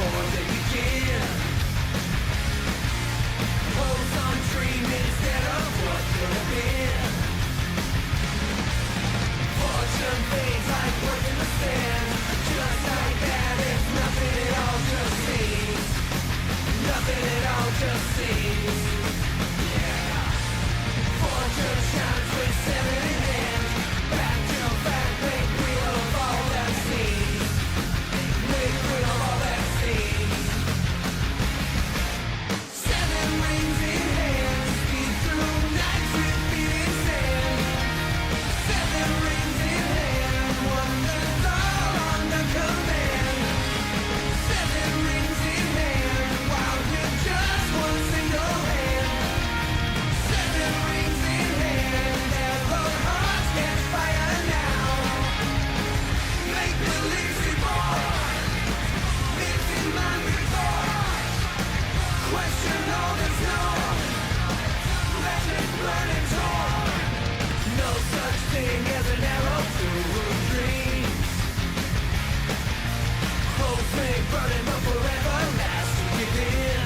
before they begin. Holds on dreaming instead of what could have been. Fortune fades like work in the sand. Just like that, it's nothing at all, just seems. Nothing at all, just seems. Yeah. Fortune shines with 7 in hand. Back to back, make real of all that seems. Make real of all that seems. 7 rings in hand. Speed through nights with beating sand. 7 rings in hand. Wonders all under command. 7 rings in hand. Wild with just one single hand. 7 rings in hand. Arrowed hearts catch fire now. Make believe reborn. Missing mind reborn. Question all that's known. Legends burn and torn. No such thing as an arrow through dreams. Hope may burn him up forever, last to give in.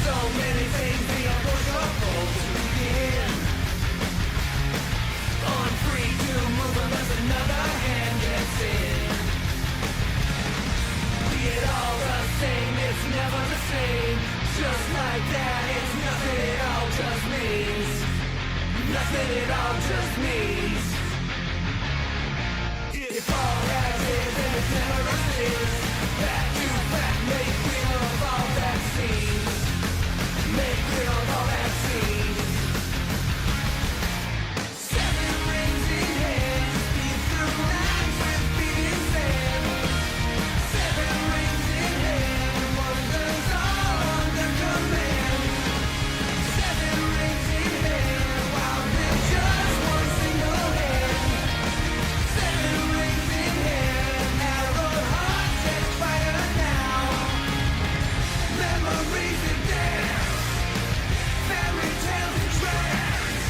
So many things beyond what you're supposed to begin. On free to move unless another hand gets in. Be it all the same, it's never the same. Just like that, it's nothing at all, just means. Nothing at all, just means. If all that is, then it's never a sin. Back to back, make real of all that seems. Make real of all that seems. 7 rings in hand. Speed through nights with beating sand. 7 rings in hand. Wonders all under command. 7 rings in hand. Wild with just one single hand. 7 rings in hand. Arrowed hearts catch fire now. Memories that dance. Fairy tales and trance.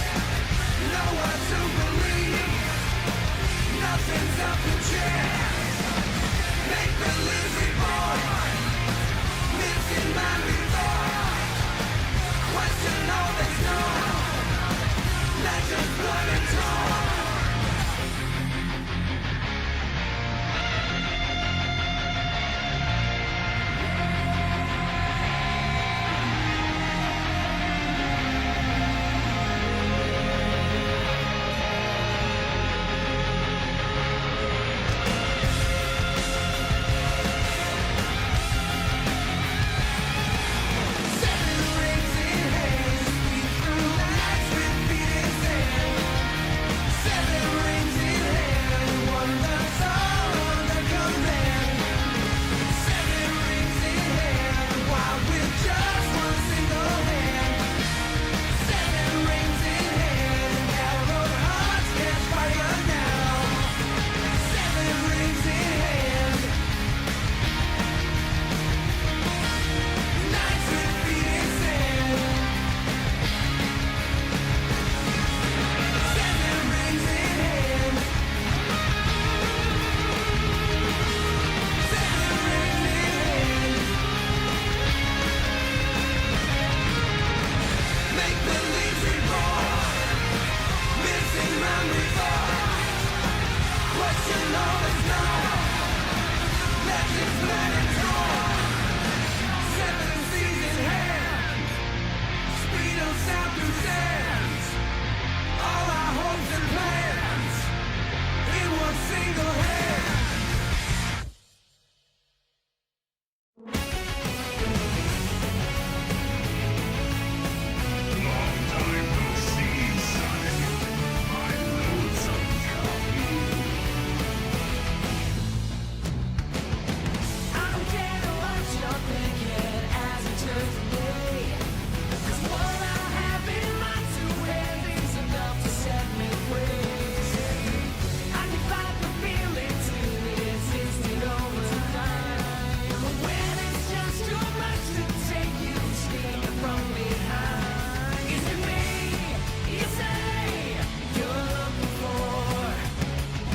Know what to believe. Nothing's up to chance. Make believe reborn. Missing mind reborn. Question all that's known. Legends blood and torn.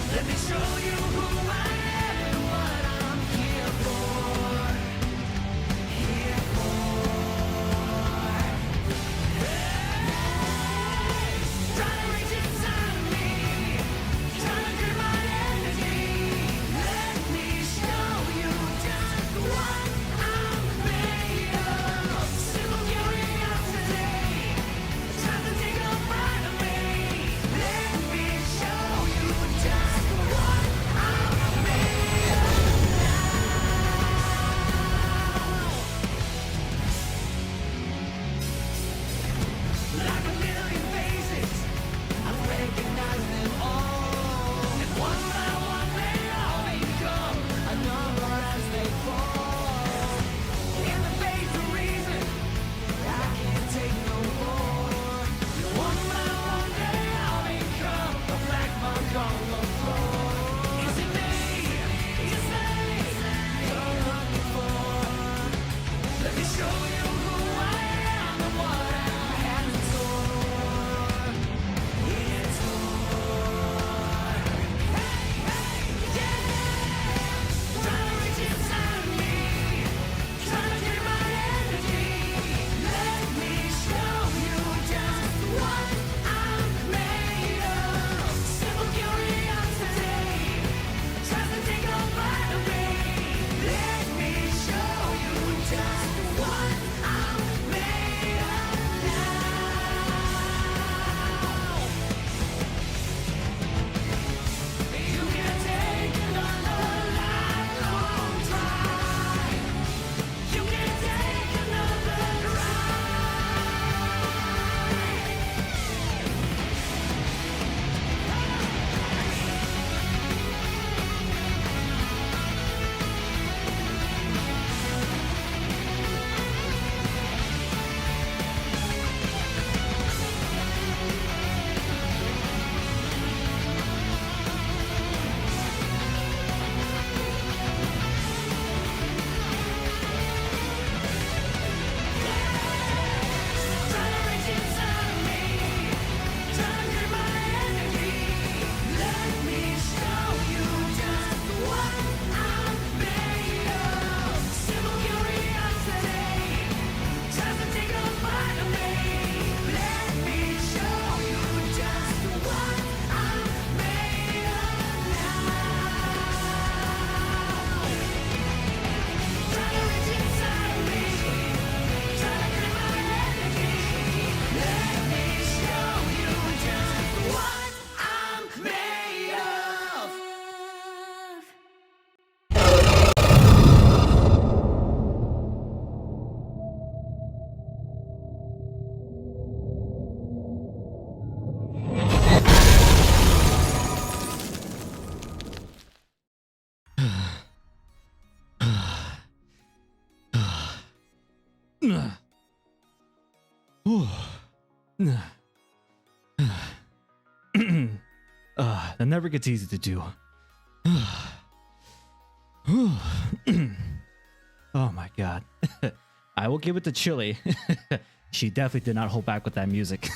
Let me show you who I am and what I'm here. That never gets easy to do. Oh my god. I will give it to Chili. She definitely did not hold back with that music.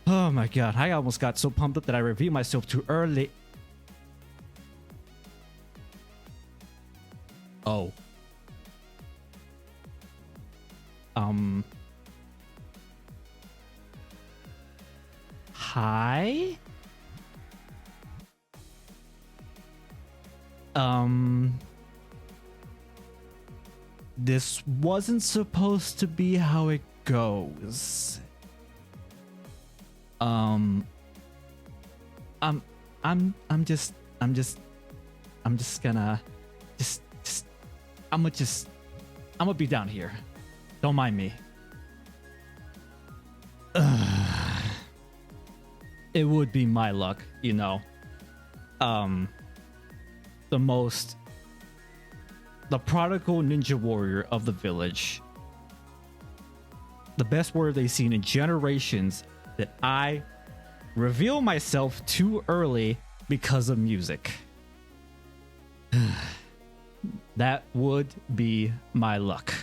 Oh my god. I almost got so pumped up that I reviewed myself too early. Oh. Hi? This wasn't supposed to be how it goes. I'm just gonna I'm gonna be down here. Don't mind me. It would be my luck, you know. The prodigal ninja warrior of the village. The best warrior they've seen in generations, that I reveal myself too early because of music. That would be my luck.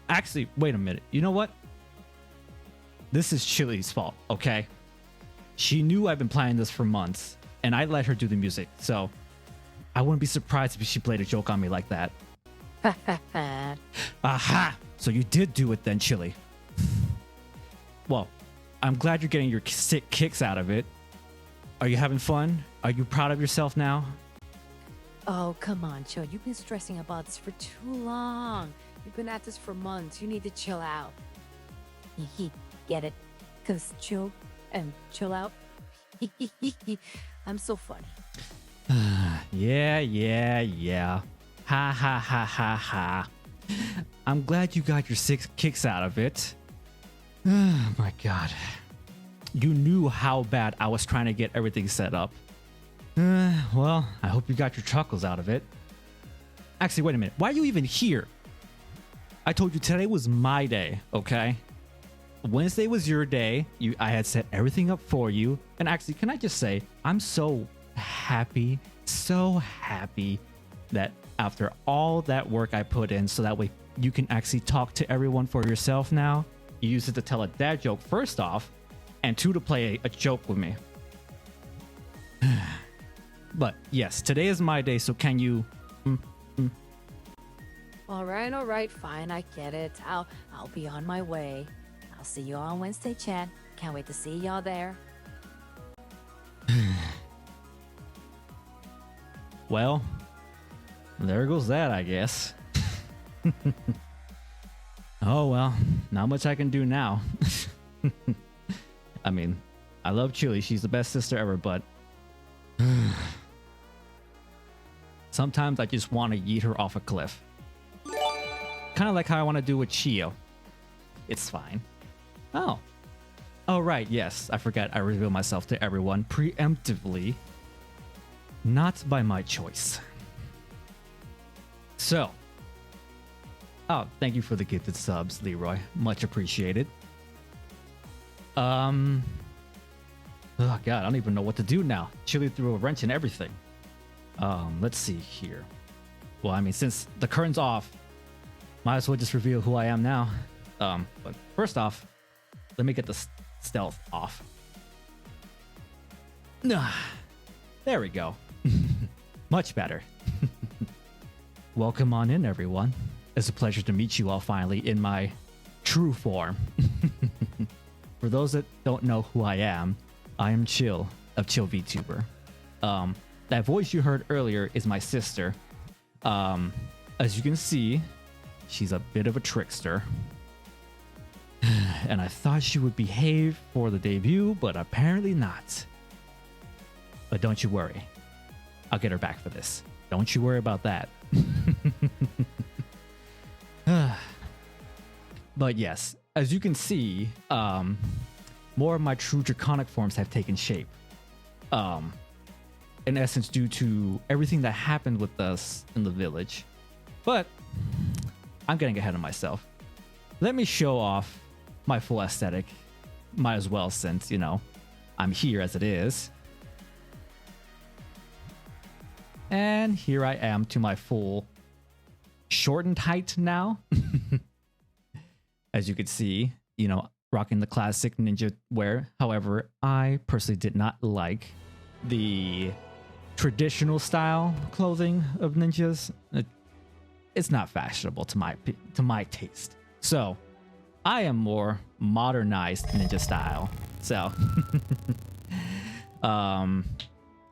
Actually, wait a minute. You know what? This is Chili's fault, okay? She knew I've been planning this for months, and I let her do the music, so I wouldn't be surprised if she played a joke on me like that. Aha! So you did do it then, Chili. Well, I'm glad you're getting your sick kicks out of it. Are you having fun? Are you proud of yourself now? Oh, come on, Chill. You've been stressing about this for too long. You've been at this for months. You need to chill out. Get it? Because chill and chill out. I'm so funny. Yeah. Ha ha ha ha ha. I'm glad you got your 6 kicks out of it. Oh my god. You knew how bad I was trying to get everything set up. Well, I hope you got your chuckles out of it. Actually, wait a minute. Why are you even here? I told you today was my day, okay? Wednesday was your day. I had set everything up for you. And actually, can I just say, I'm so happy that after all that work I put in, so that way you can actually talk to everyone for yourself now. You use it to tell a dad joke first off, and 2 to play a joke with me. But yes, today is my day, so can you... All right, fine. I get it. I'll be on my way. I'll see you on Wednesday, chat. Can't wait to see y'all there. Well, there goes that, I guess. Oh well, not much I can do now. I mean, I love Chili. She's the best sister ever, but sometimes I just want to yeet her off a cliff. Kind of like how I want to do with Chio. It's fine. Oh, right, yes. I forgot I reveal myself to everyone preemptively. Not by my choice. So. Oh, thank you for the gifted subs, Leroy. Much appreciated. Oh god, I don't even know what to do now. Chili threw a wrench in everything. Let's see here. Well, I mean, since the curtain's off, might as well just reveal who I am now. But first off, let me get the stealth off. There we go. Much better. Welcome on in, everyone. It's a pleasure to meet you all finally in my true form. For those that don't know who I am Chill of Chill VTuber. That voice you heard earlier is my sister. As you can see, she's a bit of a trickster. And I thought she would behave for the debut, but apparently not. But don't you worry. I'll get her back for this. Don't you worry about that. But yes, as you can see, more of my true draconic forms have taken shape. In essence, due to everything that happened with us in the village. But I'm getting ahead of myself. Let me show off my full aesthetic. Might as well, since, you know, I'm here as it is. And here I am to my full shortened height now. As you can see, you know, rocking the classic ninja wear. However, I personally did not like the traditional style clothing of ninjas. It's not fashionable to my taste. So I am more modernized ninja style. So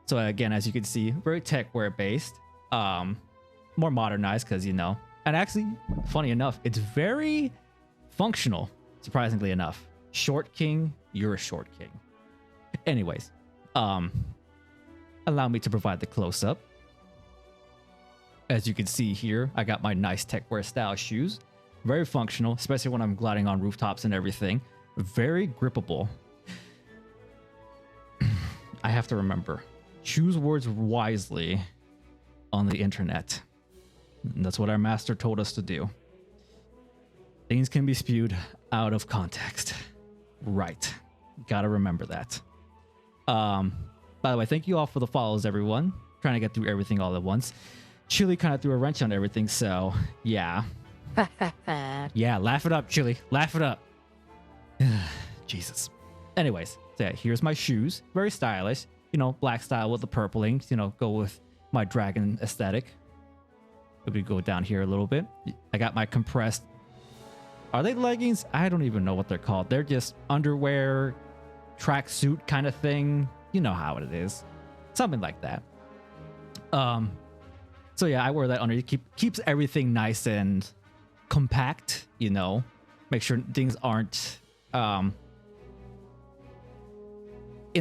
so again, as you can see, very tech wear based, more modernized because, you know, and actually, funny enough, it's very functional, surprisingly enough. Short king, you're a short king. Anyways, allow me to provide the close-up. As you can see here, I got my nice tech wear style shoes. Very functional, especially when I'm gliding on rooftops and everything. Very grippable. I have to remember, choose words wisely on the internet. And that's what our master told us to do. Things can be spewed out of context. Right. Gotta remember that. By the way, thank you all for the follows, everyone. Trying to get through everything all at once. Chili kind of threw a wrench on everything, so yeah. Yeah, laugh it up, Chili. Laugh it up. Jesus. Anyways, so yeah, here's my shoes. Very stylish. You know, black style with the purpling. You know, go with my dragon aesthetic. If we go down here a little bit. I got my compressed... Are they leggings? I don't even know what they're called. They're just underwear, tracksuit kind of thing. You know how it is. Something like that. So yeah, I wear that under. Keeps everything nice and compact, you know. Make sure things aren't in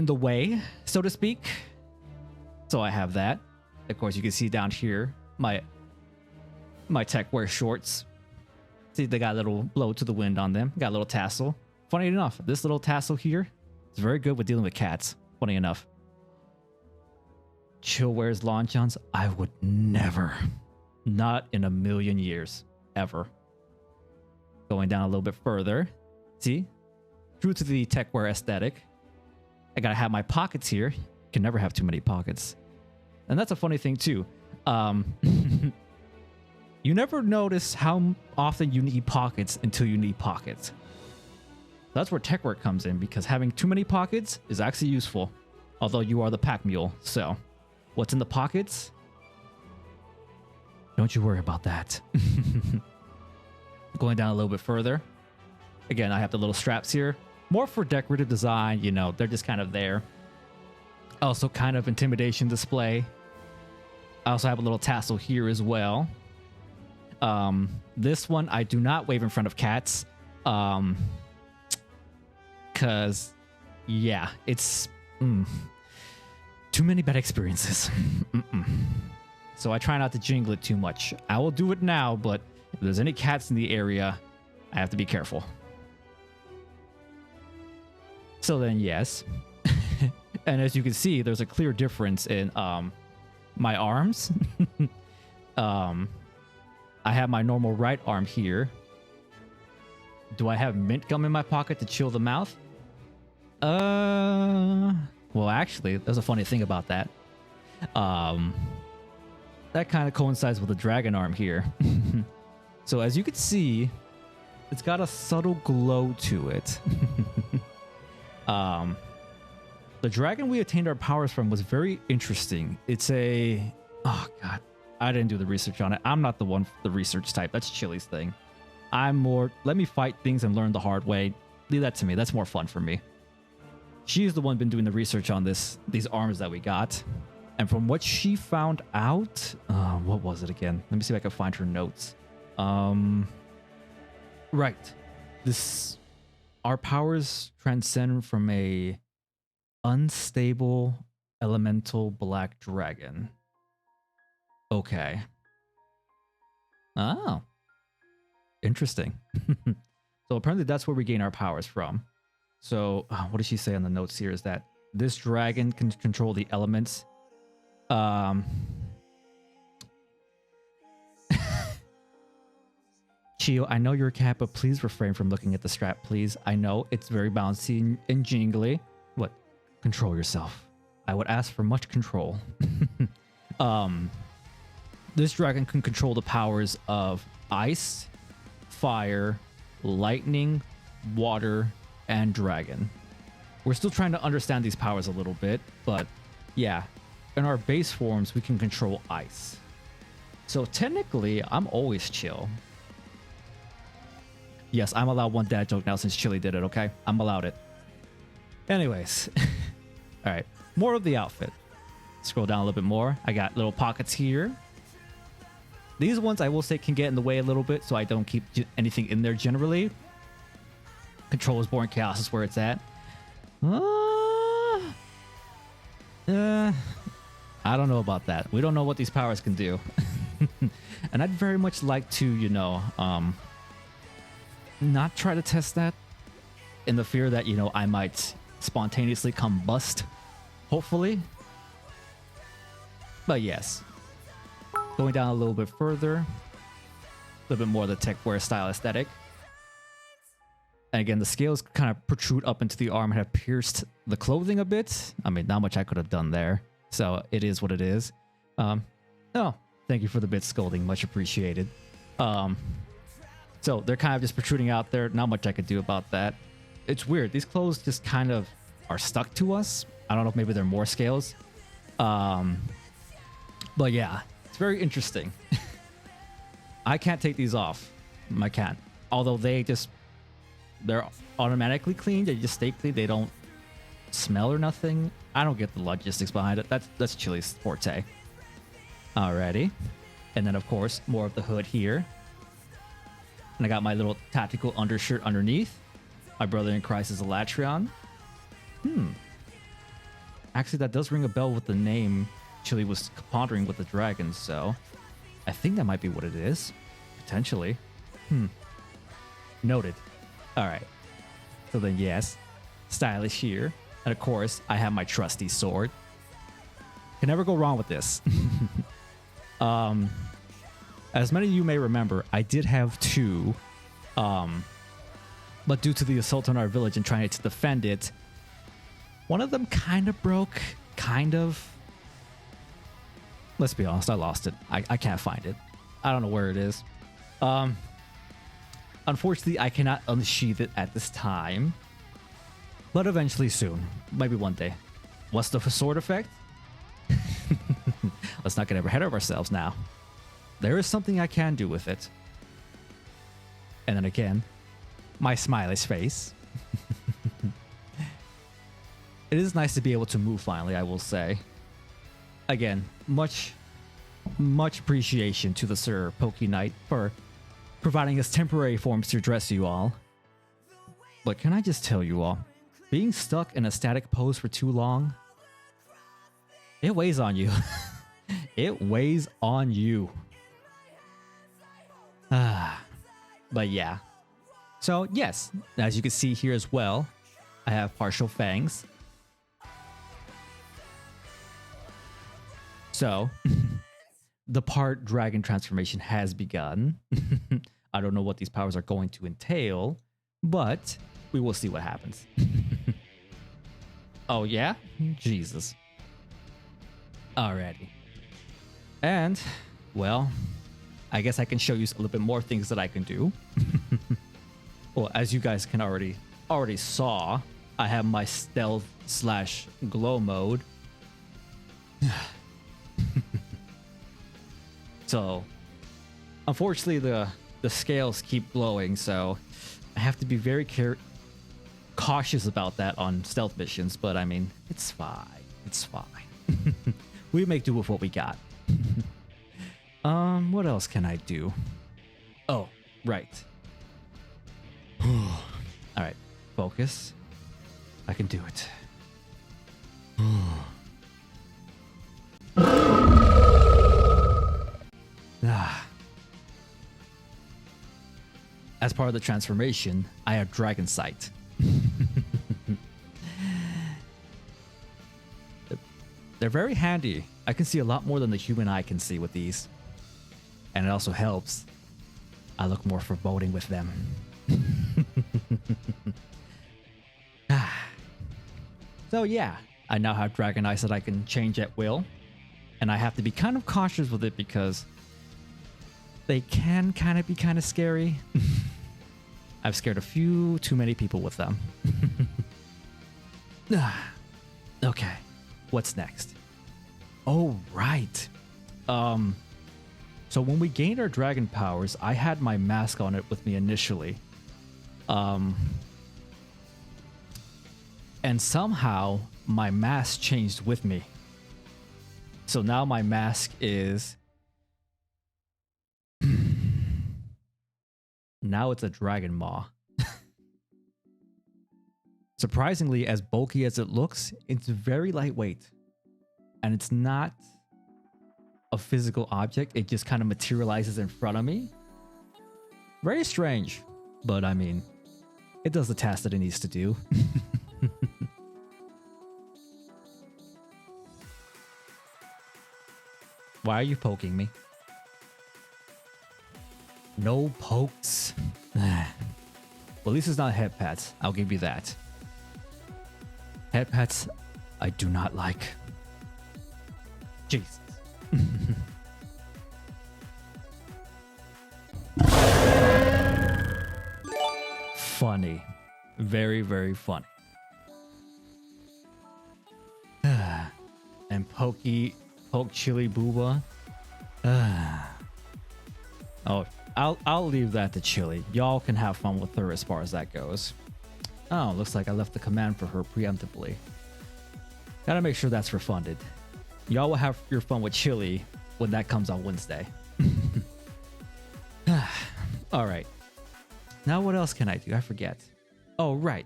the way, so to speak. So I have that. Of course, you can see down here my tech wear shorts. See, they got a little blow to the wind on them. Got a little tassel. Funny enough, this little tassel here is very good with dealing with cats. Funny enough. Chill wears Lon Johns. I would never. Not in a million years. Ever. Going down a little bit further. See? True to the tech wear aesthetic. I gotta have my pockets here. Can never have too many pockets. And that's a funny thing too. You never notice how often you need pockets until you need pockets. That's where tech wear comes in, because having too many pockets is actually useful. Although you are the pack mule, so what's in the pockets? Don't you worry about that. Going down a little bit further. Again, I have the little straps here. More for decorative design, you know, they're just kind of there. Also kind of intimidation display. I also have a little tassel here as well. This one I do not wave in front of cats. Cause yeah, it's too many bad experiences. So I try not to jingle it too much. I will do it now, but if there's any cats in the area, I have to be careful. So then, yes. And as you can see, there's a clear difference in my arms. I have my normal right arm here. Do I have mint gum in my pocket to chill the mouth? Well, actually, there's a funny thing about that. That kind of coincides with the dragon arm here. So as you can see, it's got a subtle glow to it. The dragon we attained our powers from was very interesting. It's a... Oh, God. I didn't do the research on it. I'm not the one for the research type. That's Chili's thing. I'm more... Let me fight things and learn the hard way. Leave that to me. That's more fun for me. She's the one been doing the research on these arms that we got. And from what she found out... what was it again? Let me see if I can find her notes. Right. Our powers transcend from a unstable elemental black dragon. Okay. Oh. Interesting. So apparently that's where we gain our powers from. So what does she say on the notes here is that this dragon can control the elements. Chio, I know you're a cat, but please refrain from looking at the strap, please. I know it's very bouncy and jingly. What? Control yourself. I would ask for much control. This dragon can control the powers of ice, fire, lightning, water, and dragon. We're still trying to understand these powers a little bit, but yeah, in our base forms, we can control ice. So technically, I'm always chill. Yes, I'm allowed one dad joke now since Chili did it, okay? I'm allowed it. Anyways. All right, more of the outfit. Scroll down a little bit more. I got little pockets here. These ones I will say can get in the way a little bit, so I don't keep anything in there generally. Control is born, chaos is where it's at. I don't know about that. We don't know what these powers can do. And I'd very much like to, you know, not try to test that in the fear that, you know, I might spontaneously combust, hopefully. But yes, going down a little bit further, a little bit more of the tech wear style aesthetic. And again, the scales kind of protrude up into the arm and have pierced the clothing a bit. I mean, not much I could have done there. So it is what it is. Oh, thank you for the bit scolding. Much appreciated. So they're kind of just protruding out there. Not much I could do about that. It's weird. These clothes just kind of are stuck to us. I don't know if maybe they're more scales. But yeah, it's very interesting. I can't take these off. I can't. Although they're automatically clean. They just stay clean. They don't smell or nothing. I don't get the logistics behind it. That's Chili's forte. Alrighty. And then of course, more of the hood here. And I got my little tactical undershirt underneath. My brother in Christ is a Latreon. Actually, that does ring a bell with the name Chili was pondering with the dragons, so I think that might be what it is. Potentially. Noted. Alright. So then yes, stylish here. And of course, I have my trusty sword. Can never go wrong with this. As many of you may remember, I did have two, but due to the assault on our village and trying to defend it, one of them kind of broke, kind of. Let's be honest, I lost it. I can't find it. I don't know where it is. Unfortunately, I cannot unsheath it at this time, but eventually soon, maybe one day. What's the sword effect? Let's not get ahead of ourselves now. There is something I can do with it. And then again, my smiley's face. It is nice to be able to move finally, I will say. Again, much appreciation to the Sir Pokey Knight for providing us temporary forms to address you all. But can I just tell you all, being stuck in a static pose for too long, it weighs on you. It weighs on you. But yeah. So yes, as you can see here as well, I have partial fangs. So the part dragon transformation has begun. I don't know what these powers are going to entail, but we will see what happens. Oh yeah? Jesus. Alrighty. And, well, I guess I can show you a little bit more things that I can do. Well, as you guys can already saw, I have my stealth / glow mode. So, unfortunately, the scales keep glowing, so I have to be very cautious about that on stealth missions. But I mean, it's fine. It's fine. We make do with what we got. What else can I do? Oh, right. All right, focus. I can do it. As part of the transformation, I have dragon sight. They're very handy. I can see a lot more than the human eye can see with these. And it also helps I look more foreboding with them. So yeah, I now have Dragon Eyes that I can change at will. And I have to be kind of cautious with it because they can kind of be kind of scary. I've scared a few too many people with them. Okay, what's next? Oh, right. So when we gained our dragon powers, I had my mask on it with me initially. And somehow my mask changed with me. So now my mask is... Now it's a dragon maw. Surprisingly, as bulky as it looks, it's very lightweight. And it's not a physical object. It just kind of materializes in front of me. Very strange. But I mean, it does the task that it needs to do. Why are you poking me? No pokes. Well, at least it's not head pats. I'll give you that. Head pats, I do not like. Jesus. Funny. Very, very funny. And poke chili booba. Oh, I'll leave that to Chili. Y'all can have fun with her as far as that goes. Oh, looks like I left the command for her preemptively. Gotta make sure that's refunded. Y'all will have your fun with Chili when that comes on Wednesday. All right. Now what else can I do? I forget. Oh, right.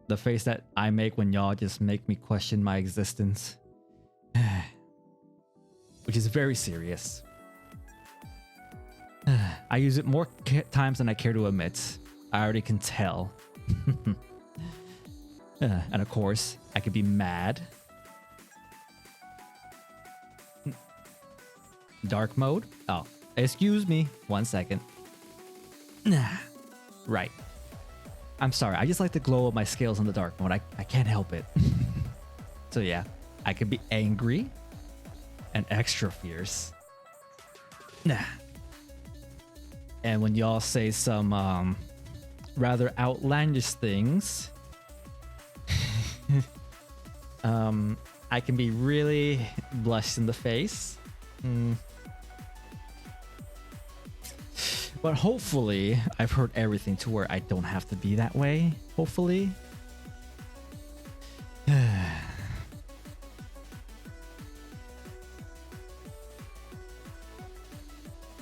The face that I make when y'all just make me question my existence. Which is very serious. I use it more times than I care to admit. I already can tell. And of course, I could be mad. Dark mode? Oh, excuse me. 1 second. Right. I'm sorry. I just like the glow of my scales in the dark mode. I can't help it. So yeah, I could be angry and extra fierce. And when y'all say some rather outlandish things, I can be really blushed in the face. But hopefully, I've heard everything to where I don't have to be that way. Hopefully.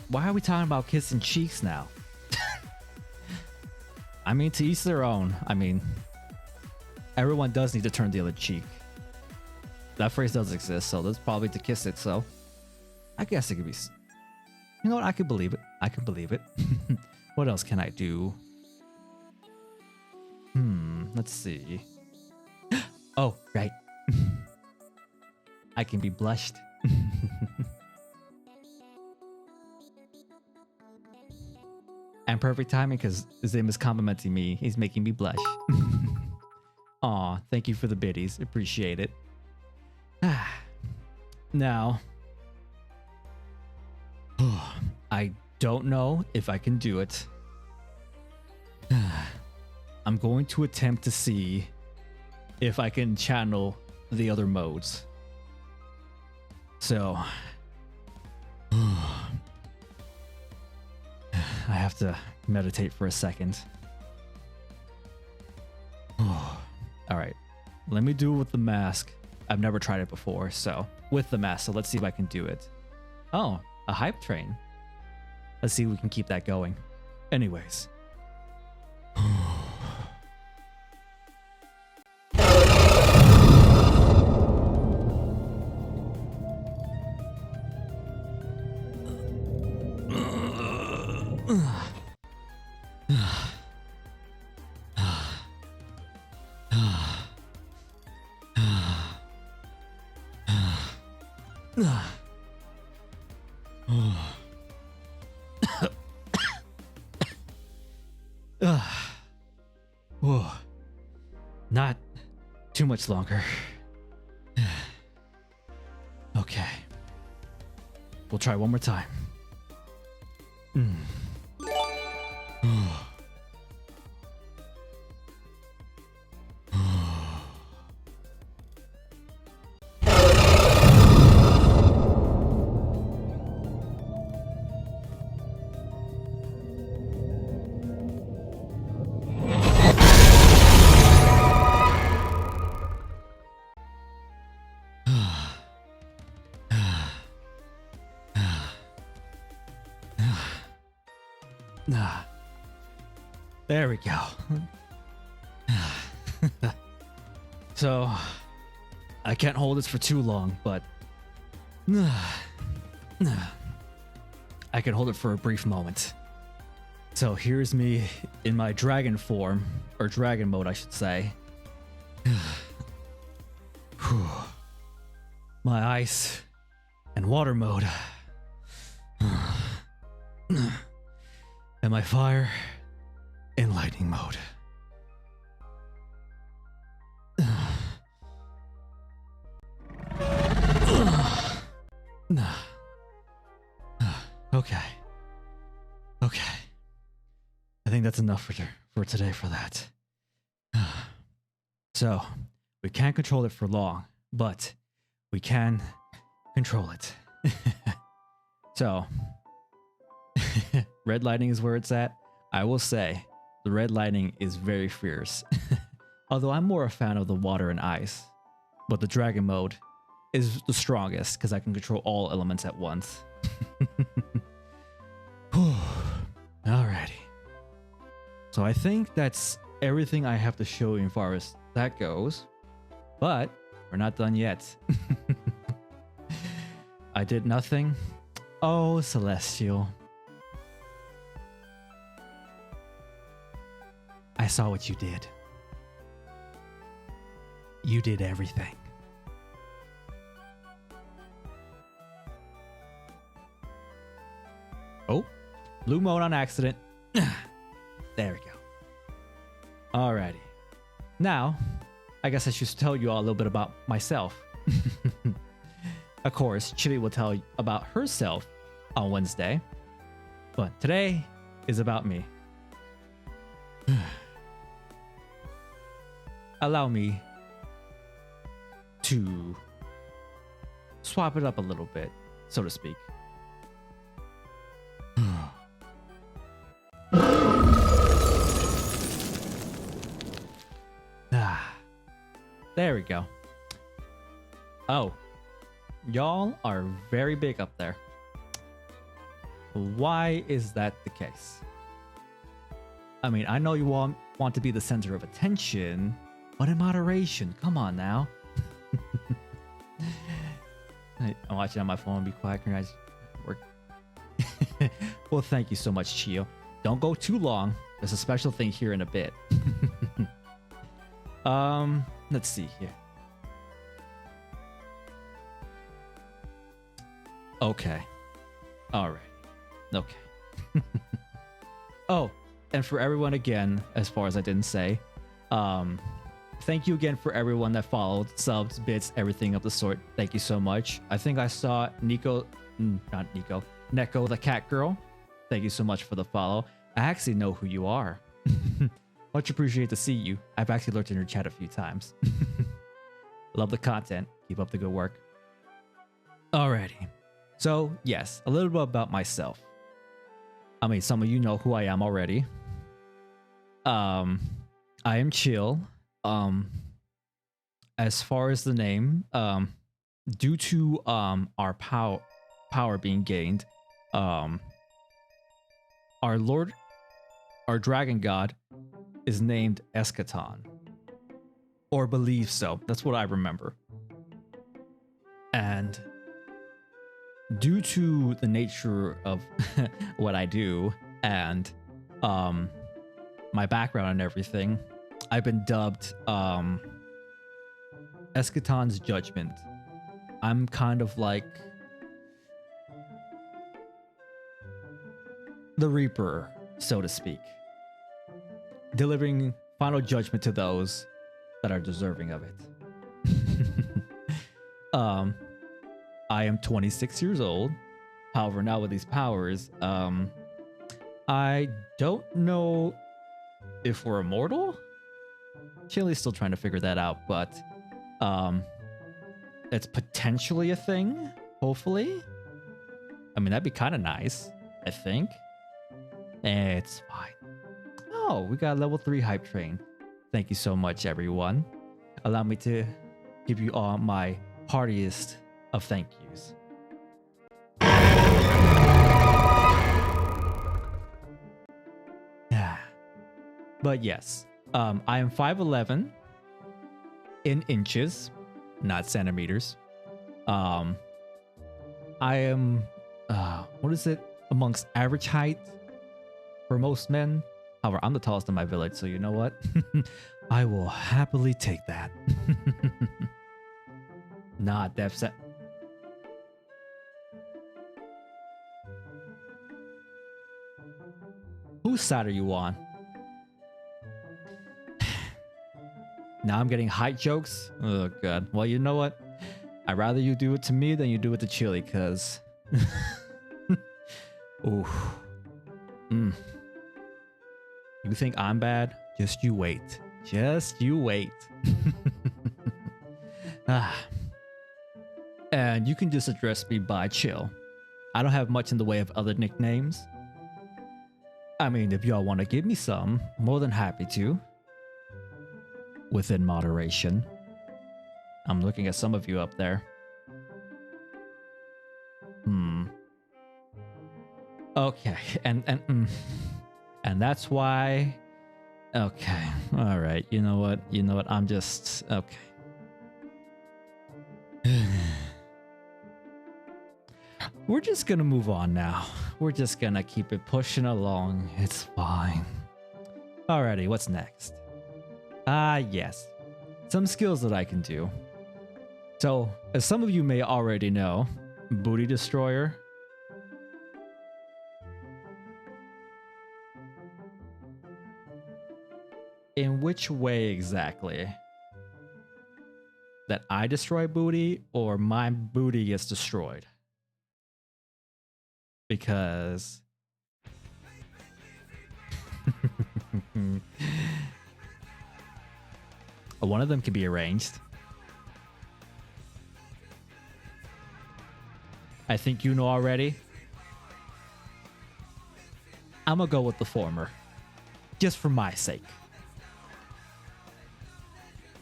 Why are we talking about kissing cheeks now? I mean, to each their own. I mean, everyone does need to turn the other cheek. That phrase does exist, so that's probably to kiss it, so I guess it could be... You know what? I could believe it. I could believe it. What else can I do? Let's see. Oh, right. I can be blushed. And perfect timing because Zim is complimenting me. He's making me blush. Aw, thank you for the biddies. Appreciate it. Now, I don't know if I can do it. I'm going to attempt to see if I can channel the other modes. So, I have to meditate for a second. All right, let me do it with the mask. I've never tried it before, so with the mask. So let's see if I can do it. Oh, a hype train. Let's see if we can keep that going. Anyways. Not too much longer. Okay. We'll try one more time. There we go. So, I can't hold this for too long, but I can hold it for a brief moment. So here's me in my dragon form, or dragon mode, I should say. My ice and water mode. And my fire and lightning mode. Okay. Okay. I think that's enough for today for that. So, we can't control it for long, but we can control it. So, red lightning is where it's at. I will say, the red lightning is very fierce. Although I'm more a fan of the water and ice. But the dragon mode is the strongest because I can control all elements at once. Alrighty. So I think that's everything I have to show you as far as that goes. But we're not done yet. I did nothing. Oh, Celestial. I saw what you did. You did everything. Oh, blue mode on accident. There we go. Alrighty. Now, I guess I should tell you all a little bit about myself. Of course, Chili will tell you about herself on Wednesday. But today is about me. Allow me to swap it up a little bit, so to speak. There we go. Oh, y'all are very big up there. Why is that the case? I mean, I know you all want to be the center of attention, but in moderation. Come on now. I'm watching on my phone. Be quiet. Can you guys work? Well, thank you so much, Chio. Don't go too long. There's a special thing here in a bit. Let's see here. Okay. All right. Okay. Oh, and for everyone again, as far as I didn't say, thank you again for everyone that followed, subs, bits, everything of the sort. Thank you so much. I think I saw Neko the cat girl. Thank you so much for the follow. I actually know who you are. Much appreciated to see you. I've actually lurked in your chat a few times. Love the content. Keep up the good work. Alrighty. So, yes, a little bit about myself. I mean, some of you know who I am already. I am Chill. As far as the name, due to our power being gained, our dragon god is named Eschaton. Or believe so. That's what I remember. And due to the nature of what I do and my background and everything, I've been dubbed Eschaton's Judgment. I'm kind of like the Reaper, so to speak, delivering final judgment to those that are deserving of it. I am 26 years old. However, now with these powers, I don't know if we're immortal. Chili's still trying to figure that out, but it's potentially a thing, hopefully. I mean, that'd be kind of nice, I think. It's fine. Oh, we got level 3 hype train. Thank you so much, everyone. Allow me to give you all my heartiest of thank yous. Yeah. But yes, I am 5'11" in inches, not centimeters. I am, what is it, amongst average height for most men. However, I'm the tallest in my village, so you know what? I will happily take that. Nah, Dev set. Whose side are you on? Now I'm getting height jokes. Oh god. Well, you know what? I'd rather you do it to me than you do it to Chili, cause ooh. You think I'm bad? Just you wait. Just you wait. And you can just address me by Chill. I don't have much in the way of other nicknames. I mean, if y'all want to give me some, more than happy to. Within moderation. I'm looking at some of you up there. Okay, and that's why. Okay, all right. You know what? I'm just okay. We're just gonna move on now. We're just gonna keep it pushing along. It's fine. Alrighty, what's next? Yes. Some skills that I can do. So, as some of you may already know, Booty Destroyer. In which way exactly? That I destroy booty or my booty gets destroyed? Because one of them can be arranged. I think you know already. I'm gonna go with the former, just for my sake.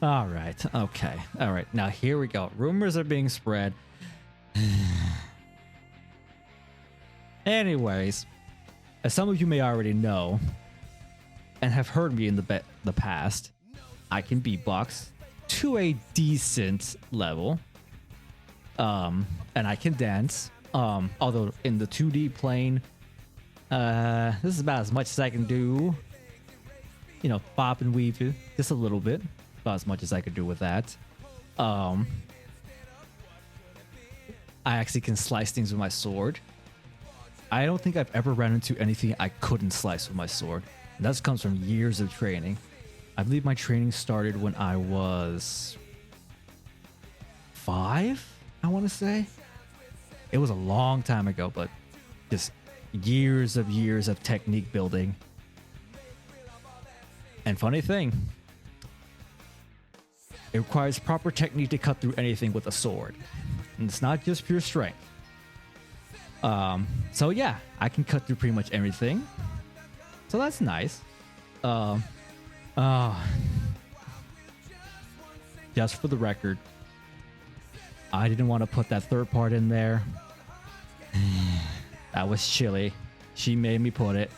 All right, okay, all right. Now here we go. Rumors are being spread. Anyways, as some of you may already know, and have heard me in the past, I can beatbox to a decent level. And I can dance. Although in the 2D plane, this is about as much as I can do. You know, bop and weave just a little bit. About as much as I could do with that. I actually can slice things with my sword. I don't think I've ever ran into anything I couldn't slice with my sword. And that comes from years of training. I believe my training started when I was 5, I want to say. It was a long time ago, but just years of technique building. And funny thing, it requires proper technique to cut through anything with a sword. And it's not just pure strength. So yeah, I can cut through pretty much everything. So that's nice. Just for the record, I didn't want to put that third part in there. That was Chili. She made me put it.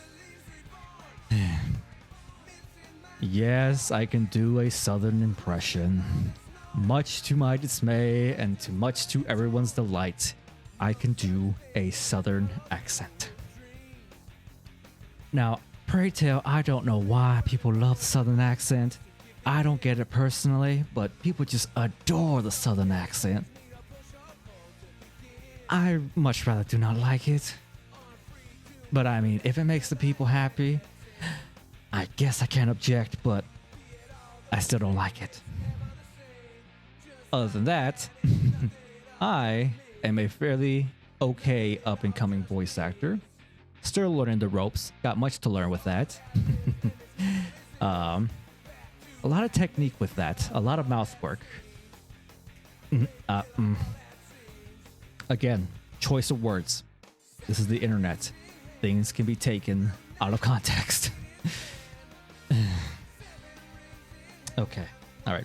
Yes, I can do a southern impression. Much to my dismay and much to everyone's delight, I can do a southern accent. Now, pray tell, I don't know why people love the southern accent. I don't get it personally, but people just adore the southern accent. I much rather do not like it. But I mean, if it makes the people happy, I guess I can't object, but I still don't like it. Other than that, I am a fairly okay up and coming voice actor. Still learning the ropes. Got much to learn with that. A lot of technique with that. A lot of mouth work. Again, choice of words. This is the internet. Things can be taken out of context. Okay. All right.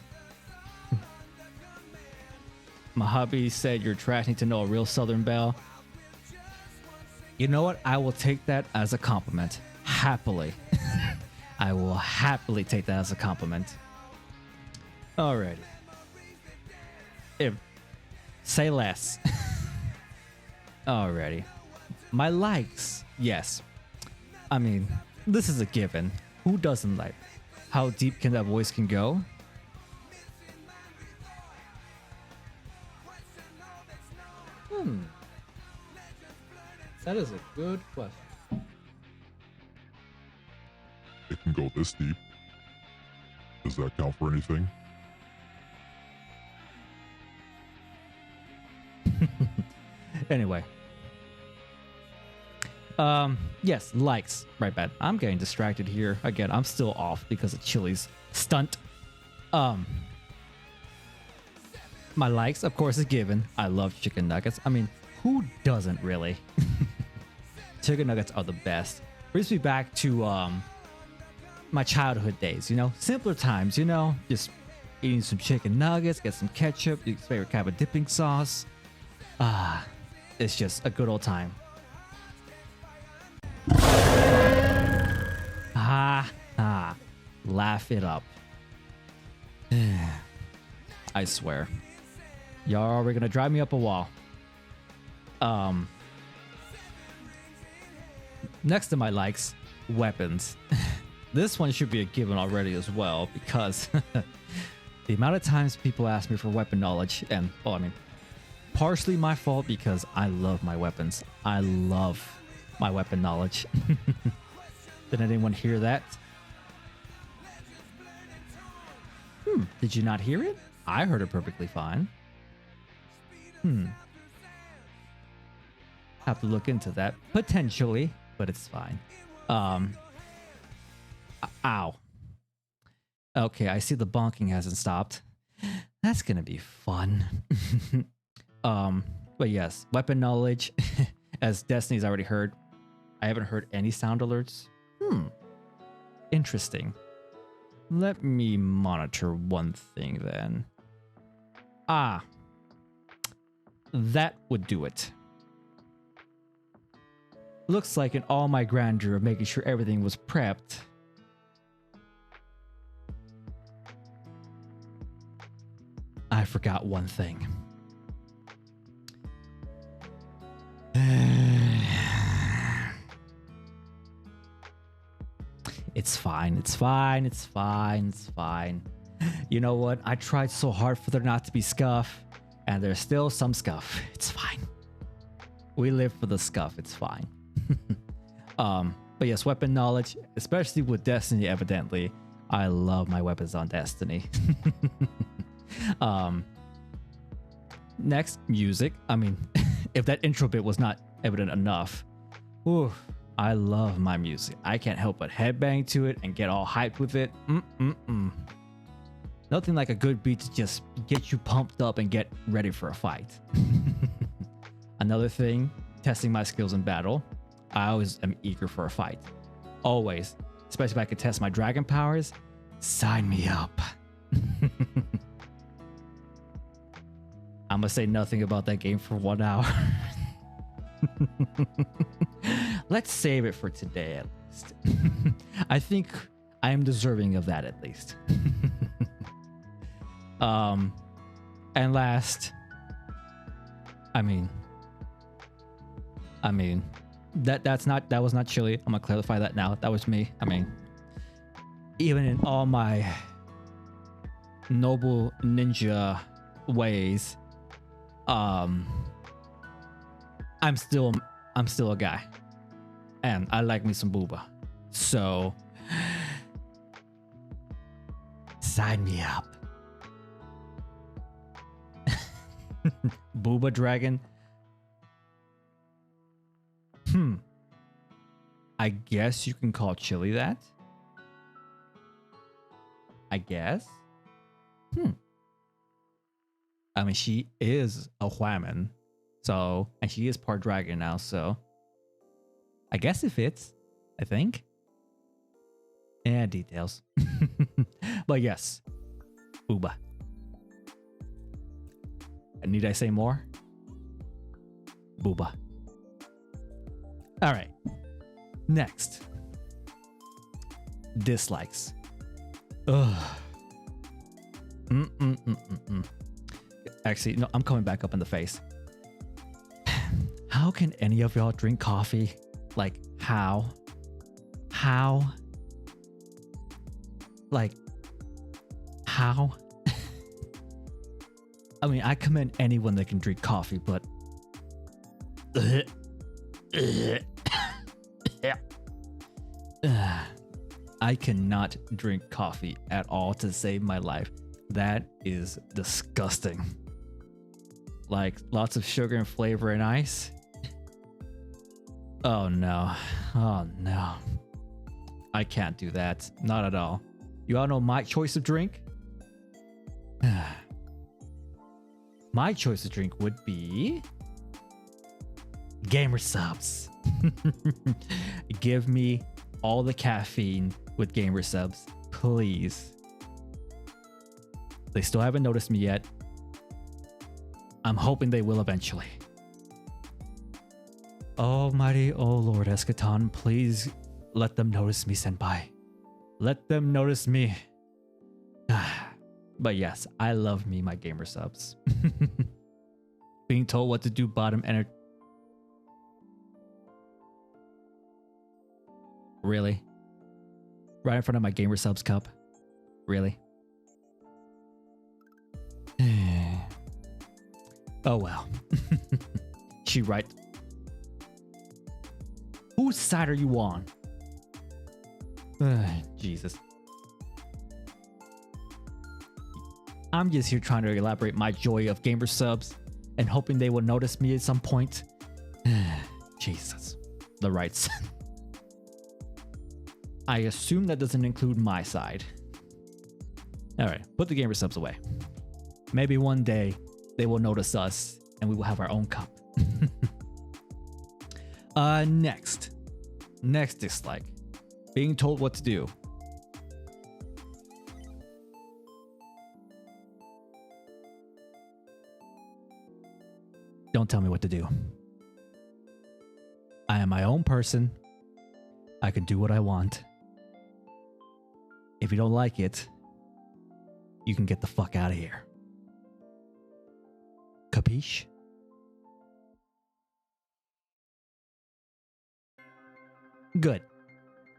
My hubby said you're trashing to know a real Southern belle. You know what? I will take that as a compliment. Happily. I will happily take that as a compliment. Alrighty. Say less. Alrighty. My likes. Yes. I mean, this is a given. Who doesn't like? How deep can that voice can go? That is a good question. It can go this deep. Does that count for anything? Anyway. Yes, likes. Right, bad. I'm getting distracted here. Again, I'm still off because of Chili's stunt. My likes, of course, is given. I love chicken nuggets. I mean, who doesn't really? Chicken nuggets are the best. Brings me back to my childhood days, you know? Simpler times, you know? Just eating some chicken nuggets, get some ketchup, your favorite kind of dipping sauce. It's just a good old time. Laugh it up. I swear. Y'all are gonna drive me up a wall. Next to my likes, weapons. This one should be a given already as well, because the amount of times people ask me for weapon knowledge, and well, I mean, partially my fault because I love my weapons. I love my weapon knowledge. Did anyone hear that? Did you not hear it? I heard it perfectly fine. Have to look into that. Potentially, but it's fine. Ow. Okay, I see the bonking hasn't stopped. That's gonna be fun. But yes, weapon knowledge. As Destiny's already heard, I haven't heard any sound alerts. Interesting. Let me monitor one thing then. That would do it. Looks like in all my grandeur of making sure everything was prepped, I forgot one thing. It's fine, it's fine, it's fine, it's fine. You know what? I tried so hard for there not to be scuff, and there's still some scuff. It's fine. We live for the scuff, it's fine. But yes, weapon knowledge, especially with Destiny, evidently. I love my weapons on Destiny. Next, music. I mean, if that intro bit was not evident enough, ooh, I love my music. I can't help but headbang to it and get all hyped with it. Nothing like a good beat to just get you pumped up and get ready for a fight. Another thing, testing my skills in battle. I always am eager for a fight. Always. Especially if I could test my dragon powers. Sign me up. I'm gonna say nothing about that game for 1 hour. Let's save it for today at least. I think I am deserving of that at least. And last, I mean, that was not Chili. I'm gonna clarify that now. That was me. I mean, even in all my noble ninja ways, I'm still a guy, and I like me some booba. So Sign me up. Booba Dragon. I guess you can call Chili that. I guess. I mean, she is a Huaman. So, and she is part dragon now, so I guess it fits, I think. Yeah, details. But yes, Booba. And need I say more? Booba. All right. Next. Dislikes. Ugh. Actually, no, I'm coming back up in the face. How can any of y'all drink coffee? Like, how? How? Like, how? I mean, I commend anyone that can drink coffee, but I cannot drink coffee at all to save my life. That is disgusting. Like, lots of sugar and flavor and ice. Oh no. Oh no. I can't do that. Not at all. You all know my choice of drink? My choice of drink would be Gamer Subs. Give me all the caffeine with Gamer Subs, please. They still haven't noticed me yet. I'm hoping they will eventually. Almighty, oh Lord Eschaton, please let them notice me, Senpai. Let them notice me. But yes, I love me my Gamer Subs. Being told what to do bottom enter. Really? Right in front of my Gamer Subs cup? Really? Oh well. She right. Whose side are you on? Jesus. I'm just here trying to elaborate my joy of Gamer Subs and hoping they will notice me at some point. Jesus. The right side. I assume that doesn't include my side. Alright, put the Gamer Subs away. Maybe one day they will notice us and we will have our own cup. Next. Next dislike. Being told what to do. Don't tell me what to do. I am my own person. I can do what I want. If you don't like it, you can get the fuck out of here. Capiche? Good.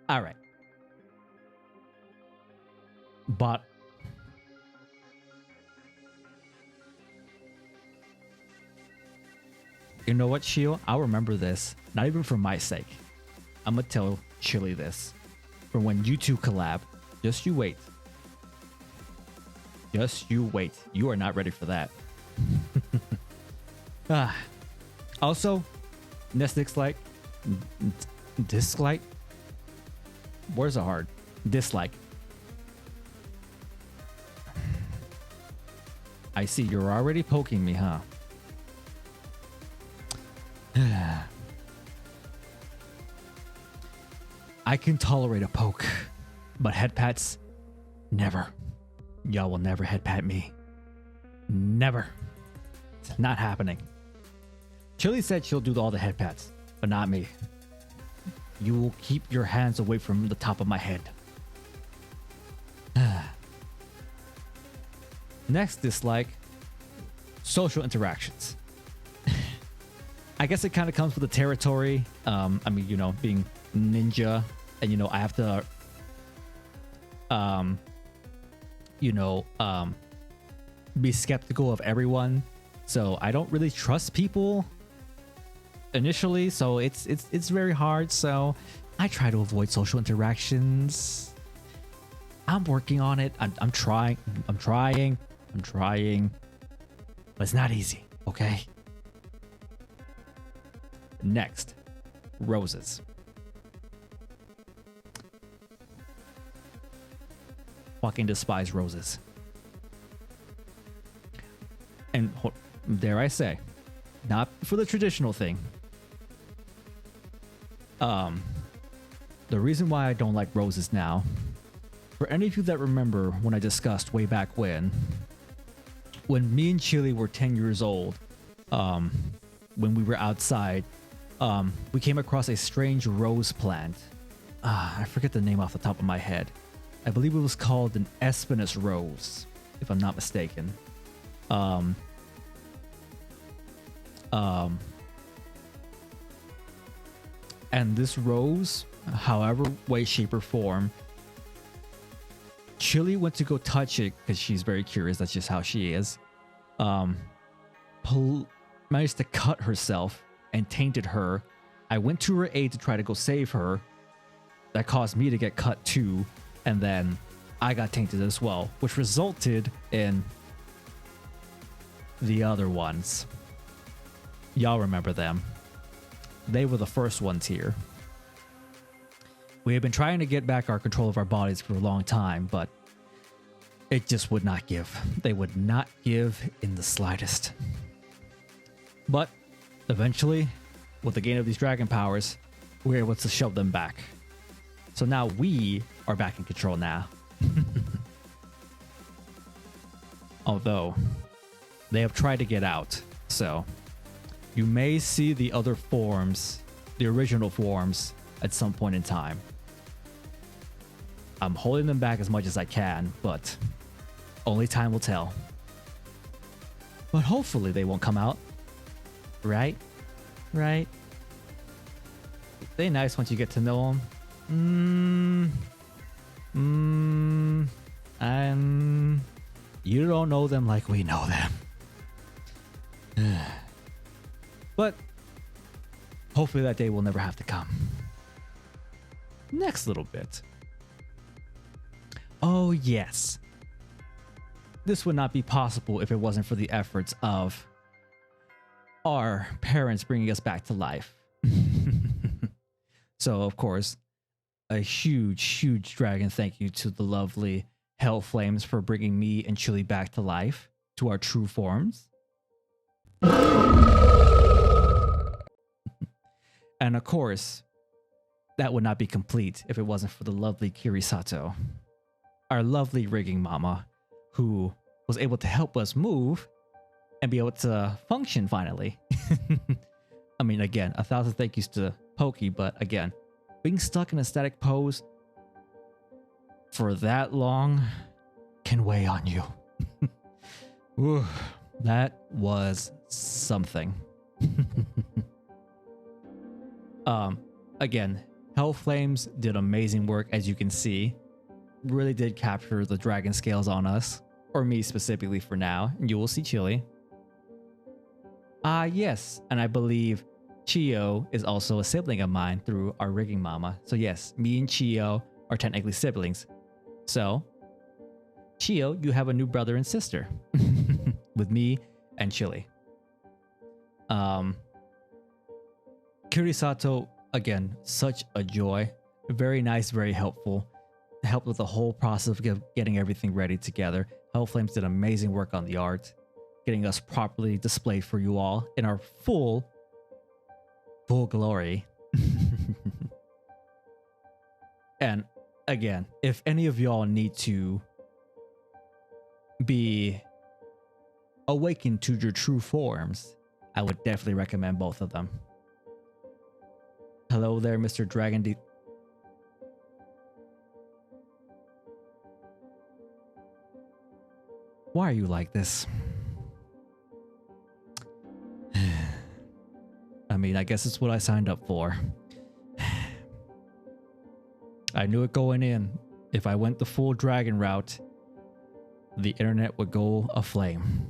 All right. But you know what, Shio? I'll remember this. Not even for my sake. I'm gonna tell Chili this. For when you two collab. Just you wait. Just you wait. You are not ready for that. Also, next dislike. Dislike? Words are hard. Dislike. I see. You're already poking me, huh? I can tolerate a poke, but head pats, never. Y'all will never head pat me. Never. It's not happening. Chili said she'll do all the head pats, but not me. You will keep your hands away from the top of my head. Next dislike, social interactions. I guess it kind of comes with the territory. I mean, you know, being ninja, and you know, I have to, be skeptical of everyone. So I don't really trust people initially. So it's very hard. So I try to avoid social interactions. I'm working on it. I'm trying. I'm trying. I'm trying. But it's not easy, okay? Next, roses. Fucking despise roses. And dare I say, not for the traditional thing. The reason why I don't like roses now, for any of you that remember when I discussed way back when me and Chili were 10 years old, when we were outside, we came across a strange rose plant. I forget the name off the top of my head. I believe it was called an Espinous rose, if I'm not mistaken. And this rose, however way, shape, or form, Chili went to go touch it because she's very curious. That's just how she is. Managed to cut herself and tainted her. I went to her aid to try to go save her. That caused me to get cut too. And then I got tainted as well, which resulted in the other ones. Y'all remember them. They were the first ones here. We had been trying to get back our control of our bodies for a long time, but it just would not give. They would not give in the slightest. But eventually, with the gain of these dragon powers, we were able to shove them back. So now we are back in control now. Although, they have tried to get out, so you may see the other forms, the original forms, at some point in time. I'm holding them back as much as I can, but only time will tell. But hopefully they won't come out. Right? Right? They nice once you get to know them. And you don't know them like we know them. But hopefully that day will never have to come. Next little bit. Oh yes. This would not be possible if it wasn't for the efforts of our parents bringing us back to life. So of course, a huge dragon thank you to the lovely Hell Flames for bringing me and Chili back to life, to our true forms. And of course, that would not be complete if it wasn't for the lovely Kirisato, our lovely rigging mama, who was able to help us move and be able to function finally. I mean, again, 1,000 thank yous to Pokey, but again, being stuck in a static pose for that long can weigh on you. Ooh, that was something. Again, Hell Flames did amazing work, as you can see. Really did capture the dragon scales on us, or me specifically for now, and you will see Chili. Yes, and I believe Chio is also a sibling of mine through our rigging mama. So yes, me and Chio are technically siblings. So, Chio, you have a new brother and sister with me and Chili. Kirisato, again, such a joy. Very nice, very helpful. Helped with the whole process of getting everything ready together. Hell Flames did amazing work on the art, getting us properly displayed for you all in our full glory. And again, if any of y'all need to be awakened to your true forms, I would definitely recommend both of them. Hello there, Mr. Dragon D. Why are you like this? I mean, I guess it's what I signed up for. I knew it going in. If I went the full dragon route, the internet would go aflame.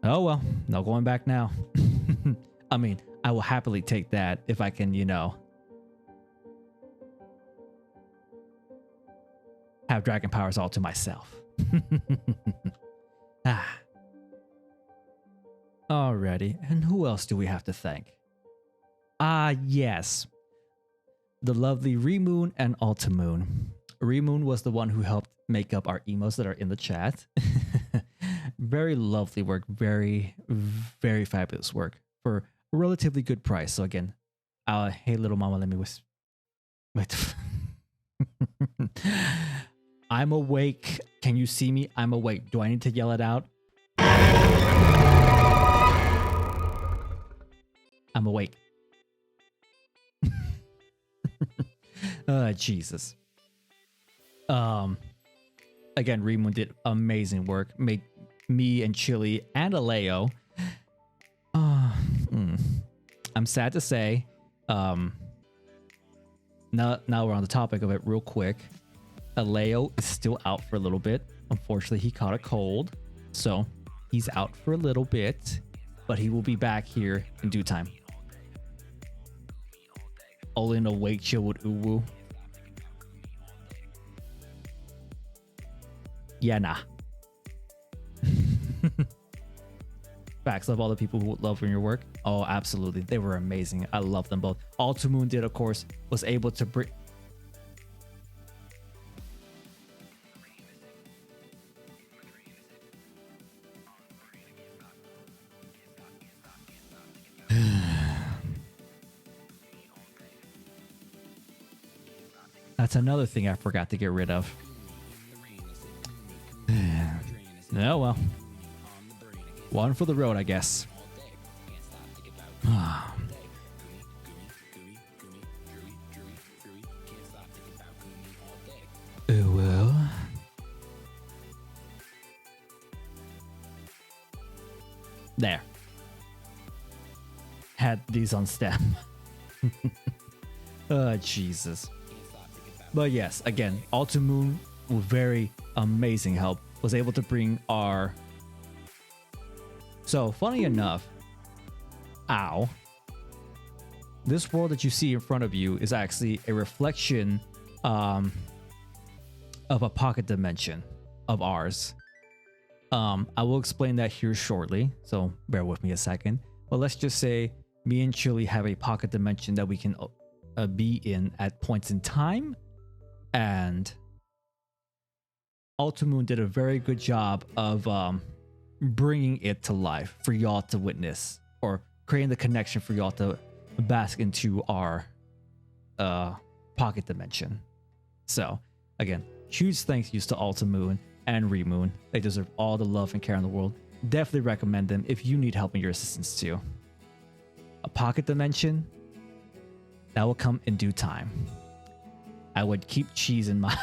Oh well, no going back now. I mean, I will happily take that if I can, you know, have dragon powers all to myself. Ah. Alrighty, and who else do we have to thank? Yes. The lovely Remoon and Ultimoon. Remoon was the one who helped make up our emotes that are in the chat. Very lovely work, very, very fabulous work for a relatively good price. So again, hey little mama, let me wait. I'm awake. Can you see me? I'm awake. Do I need to yell it out? I'm awake. Jesus. Again, Remoon did amazing work. Made me and Chili and Aleo. I'm sad to say. Now we're on the topic of it real quick. Aleo is still out for a little bit. Unfortunately, he caught a cold. So he's out for a little bit. But he will be back here in due time. All in a wake chill with Uwu. Yeah, nah. Facts. Love all the people who love your work. Oh, absolutely. They were amazing. I love them both. Ultimoon did, of course, was able to bring... That's another thing I forgot to get rid of. Oh well. One for the road, I guess. Oh well. There. Had these on stem. Oh, Jesus. But yes, again, Ultimoon, with very amazing help, was able to bring our... So, funny enough, ow, this world that you see in front of you is actually a reflection of a pocket dimension of ours. I will explain that here shortly, so bear with me a second. But let's just say me and Chili have a pocket dimension that we can be in at points in time. And Ultimoon did a very good job of bringing it to life for y'all to witness, or creating the connection for y'all to bask into our pocket dimension. So again, huge thank yous to Ultimoon and Remoon. They deserve all the love and care in the world. Definitely recommend them if you need help and your assistance too. A pocket dimension that will come in due time. I would keep cheese in mind.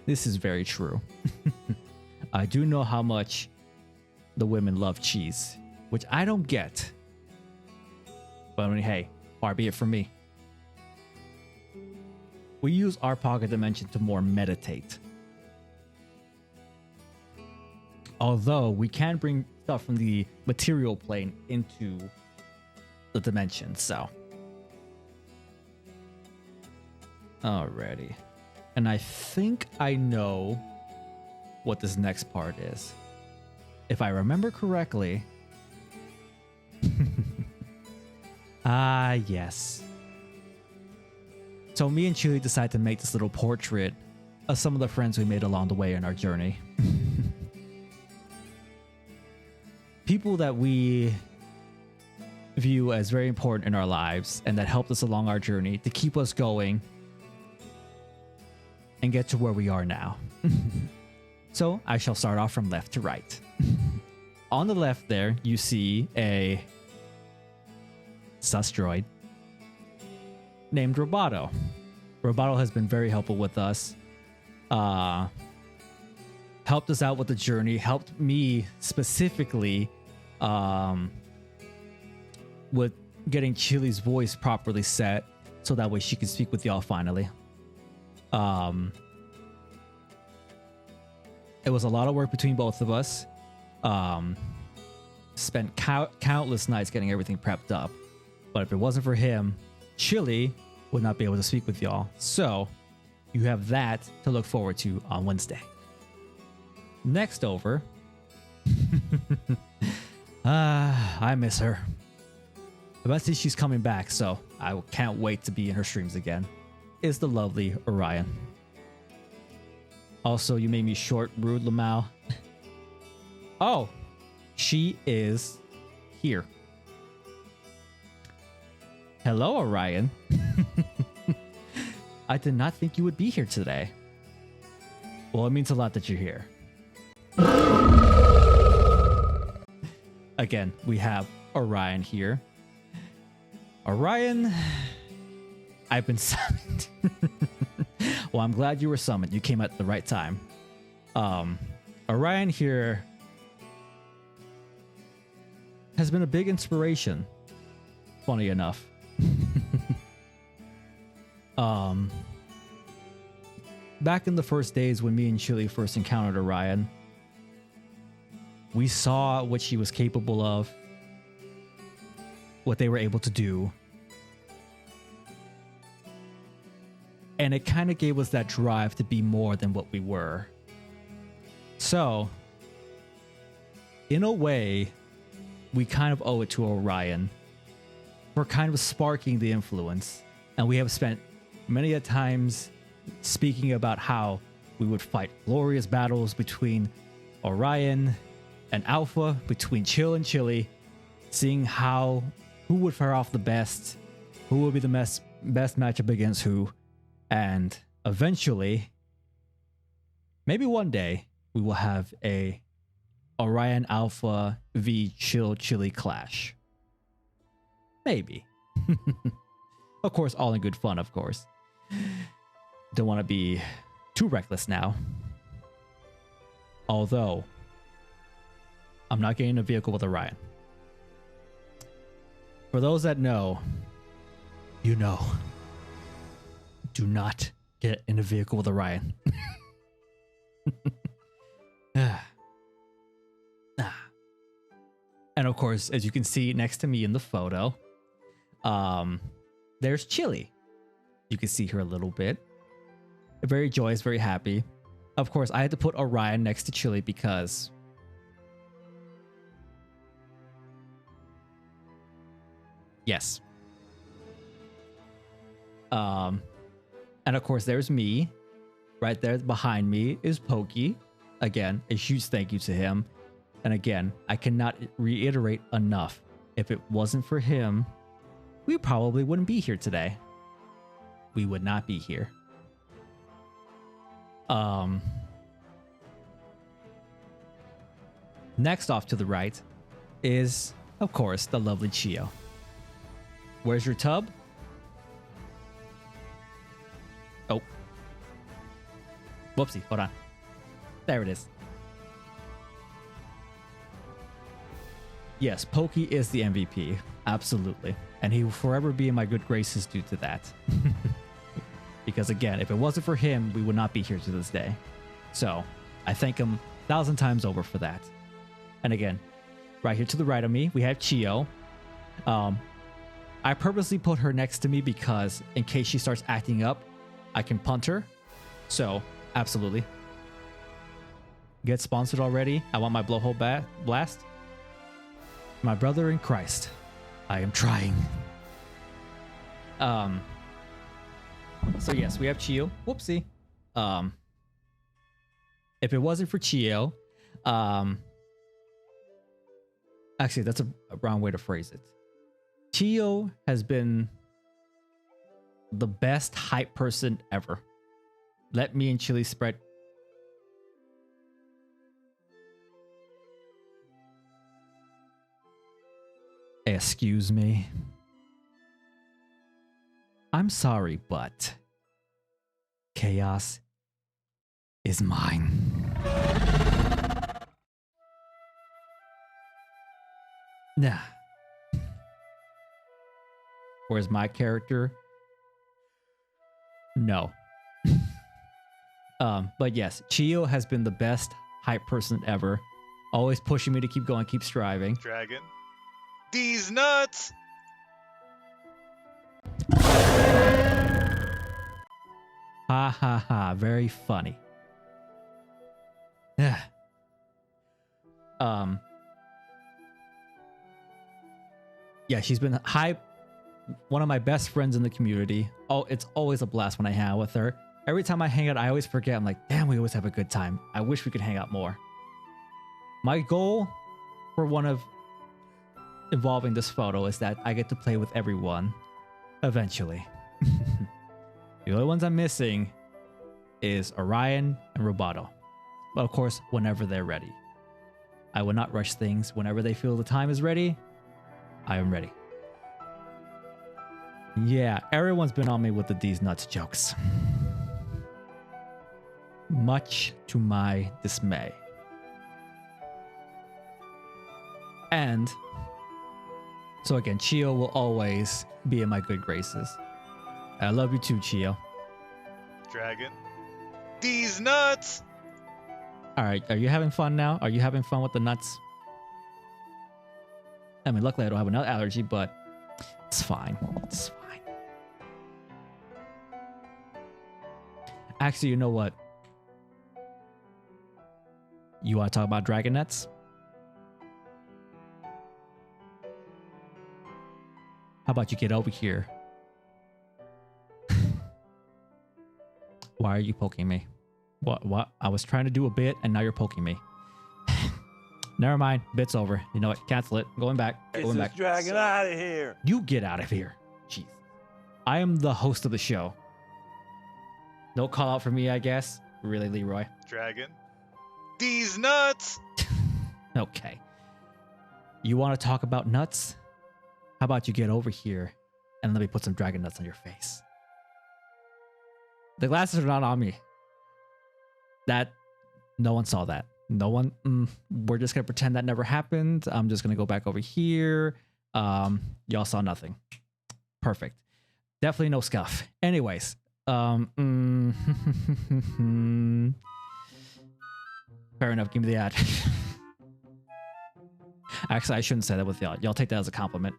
This is very true. I do know how much the women love cheese, which I don't get. But I mean, hey, far be it from me. We use our pocket dimension to more meditate. Although we can bring stuff from the material plane into the dimension, so. Alrighty. And I think I know what this next part is. If I remember correctly. Yes. So me and Chili decided to make this little portrait of some of the friends we made along the way in our journey. People that we view as very important in our lives and that helped us along our journey to keep us going and get to where we are now. So I shall start off from left to right. On the left there, you see a sus droid named Roboto. Roboto has been very helpful with us. Helped us out with the journey, helped me specifically with getting Chili's voice properly set so that way she can speak with y'all finally. It was a lot of work between both of us. Spent countless nights getting everything prepped up. But if it wasn't for him, Chili would not be able to speak with y'all. So you have that to look forward to on Wednesday. Next over, I miss her. But see, she's coming back, so I can't wait to be in her streams again. Is the lovely Orion. Also, you made me short, rude, Lamau. Oh, she is here. Hello, Orion. I did not think you would be here today. Well, it means a lot that you're here. Again, we have Orion here. Orion, I've been summoned. Well, I'm glad you were summoned. You came at the right time. Orion here has been a big inspiration. Funny enough. Back in the first days when me and Chili first encountered Orion, we saw what she was capable of, what they were able to do. And it kind of gave us that drive to be more than what we were. So, in a way, we kind of owe it to Orion for kind of sparking the influence. And we have spent many a times speaking about how we would fight glorious battles between Orion and Alpha, between Chill and Chili, seeing who would fare off the best, who would be the best matchup against who, and eventually, maybe one day, we will have a Orion Alpha v Chill Chili clash. Maybe. Of course, all in good fun, of course. Don't want to be too reckless now. Although, I'm not getting a vehicle with Orion. For those that know, you know. Do not get in a vehicle with Orion. And of course, as you can see next to me in the photo, there's Chili. You can see her a little bit. Very joyous, very happy. Of course, I had to put Orion next to Chili because yes. And of course, there's me. Right there behind me is Pokey. Again, a huge thank you to him. And again, I cannot reiterate enough. If it wasn't for him, we probably wouldn't be here today. We would not be here. Next off to the right is, of course, the lovely Chio. Where's your tub? Oh. Whoopsie, hold on. There it is. Yes, Pokey is the MVP. Absolutely. And he will forever be in my good graces due to that. Because again, if it wasn't for him, we would not be here to this day. So I thank him 1,000 times over for that. And again, right here to the right of me, we have Chio. I purposely put her next to me because in case she starts acting up, I can punt her. So, absolutely. Get sponsored already? I want my blowhole blast. My brother in Christ. I am trying. So yes, we have Chio. Whoopsie. If it wasn't for Chio, actually, that's a wrong way to phrase it. Chio has been the best hype person ever. Let me and Chili spread. Excuse me. I'm sorry, but chaos is mine. Nah. Where's my character? No. But yes, Chio has been the best hype person ever. Always pushing me to keep going, keep striving. Dragon. These nuts! Ha ha ha. Very funny. Yeah, she's been one of my best friends in the community. Oh, it's always a blast when I hang out with her. Every time I hang out, I always forget. I'm like, damn, we always have a good time. I wish we could hang out more. My goal for one of involving this photo is that I get to play with everyone eventually. The only ones I'm missing is Orion and Roboto. But of course, whenever they're ready. I will not rush things. Whenever they feel the time is ready, I am ready. Yeah, everyone's been on me with the These Nuts jokes. Much to my dismay. And so again, Chio will always be in my good graces. I love you too, Chio. Dragon. These nuts! Alright, are you having fun now? Are you having fun with the nuts? I mean, luckily I don't have an allergy, but it's fine. It's fine. Actually, you know what? You want to talk about dragon nuts? How about you get over here? Why are you poking me? What? I was trying to do a bit and now you're poking me. Never mind. Bit's over. You know what? Cancel it. Going back. Going back. Dragon out of here. You get out of here. Jeez. I am the host of the show. No call out for me, I guess. Really, Leroy? Dragon. These nuts! Okay. You want to talk about nuts? How about you get over here and let me put some dragon nuts on your face? The glasses are not on me. No one saw that. No one. We're just gonna pretend that never happened. I'm just gonna go back over here. Y'all saw nothing. Perfect. Definitely no scuff. Anyways, fair enough. Give me the ad. Actually, I shouldn't say that with y'all. Y'all take that as a compliment.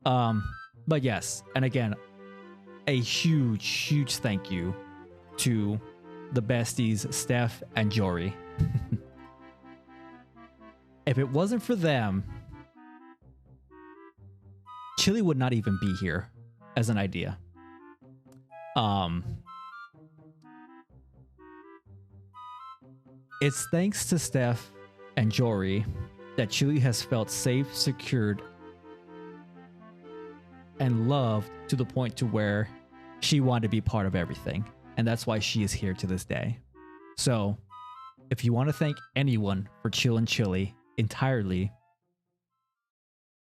But yes, and again, a huge thank you to the besties, Steph and Jory. If it wasn't for them, Chili would not even be here as an idea. It's thanks to Steph and Jory that Chili has felt safe, secured, and loved to the point to where she wanted to be part of everything. And that's why she is here to this day. So, if you want to thank anyone for Chill and Chili entirely,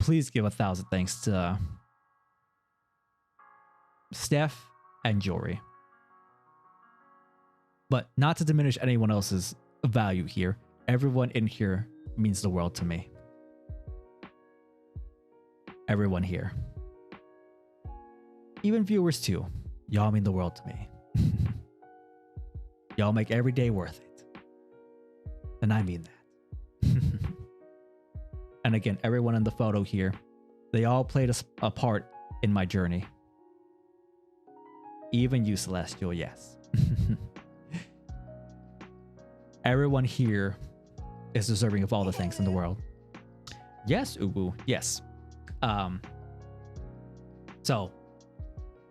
please give 1,000 thanks to Steph and Jory. But not to diminish anyone else's value here. Everyone in here means the world to me. Everyone here. Even viewers too. Y'all mean the world to me. Y'all make every day worth it. And I mean that. And again, everyone in the photo here, they all played a part in my journey. Even you, Celestial, yes. Everyone here is deserving of all the thanks in the world. Yes, Ubu, yes. So,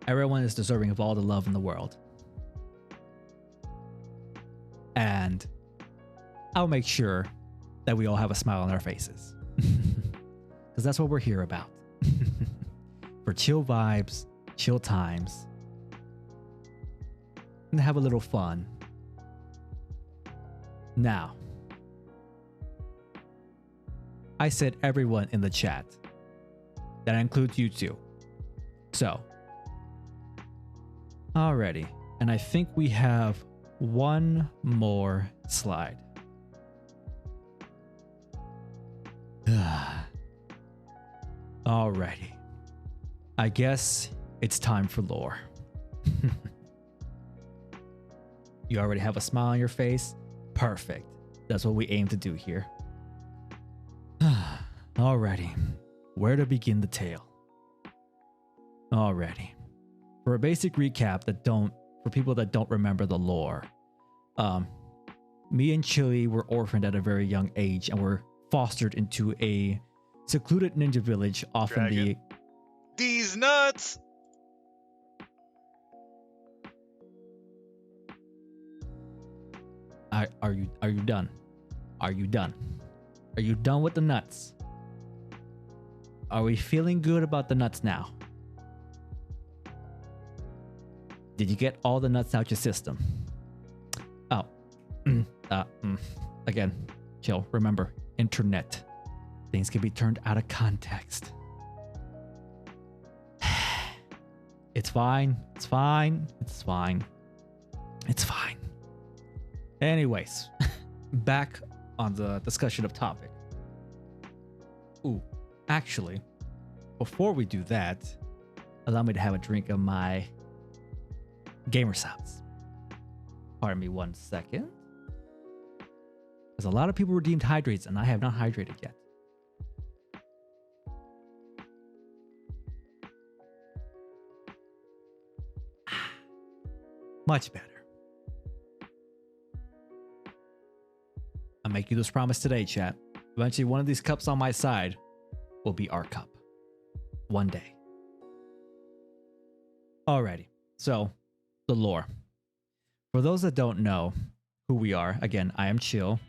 everyone is deserving of all the love in the world. And I'll make sure that we all have a smile on our faces. Because that's what we're here about. For chill vibes, chill times, and have a little fun. Now, I said everyone in the chat. That includes you too. So, alrighty. And I think we have one more slide. Alrighty. I guess it's time for lore. You already have a smile on your face? Perfect. That's what we aim to do here. Alrighty. Where to begin the tale? Alrighty. For a basic recap that don't for people that don't remember the lore, me and Chili were orphaned at a very young age and were fostered into a secluded ninja village off in the. Dragon. These nuts! Are you done? Are you done? Are you done with the nuts? Are we feeling good about the nuts now? Did you get all the nuts out your system? Oh. Again, chill. Remember, internet. Things can be turned out of context. It's fine. It's fine. It's fine. It's fine. Anyways, back on the discussion of topic. Ooh, actually, before we do that, allow me to have a drink of my gamer sounds. Pardon me 1 second. Because a lot of people redeemed hydrates and I have not hydrated yet. Much better. I make you this promise today, chat. Eventually, one of these cups on my side will be our cup. One day. Alrighty. So, the lore. For those that don't know who we are, again, I am Chill.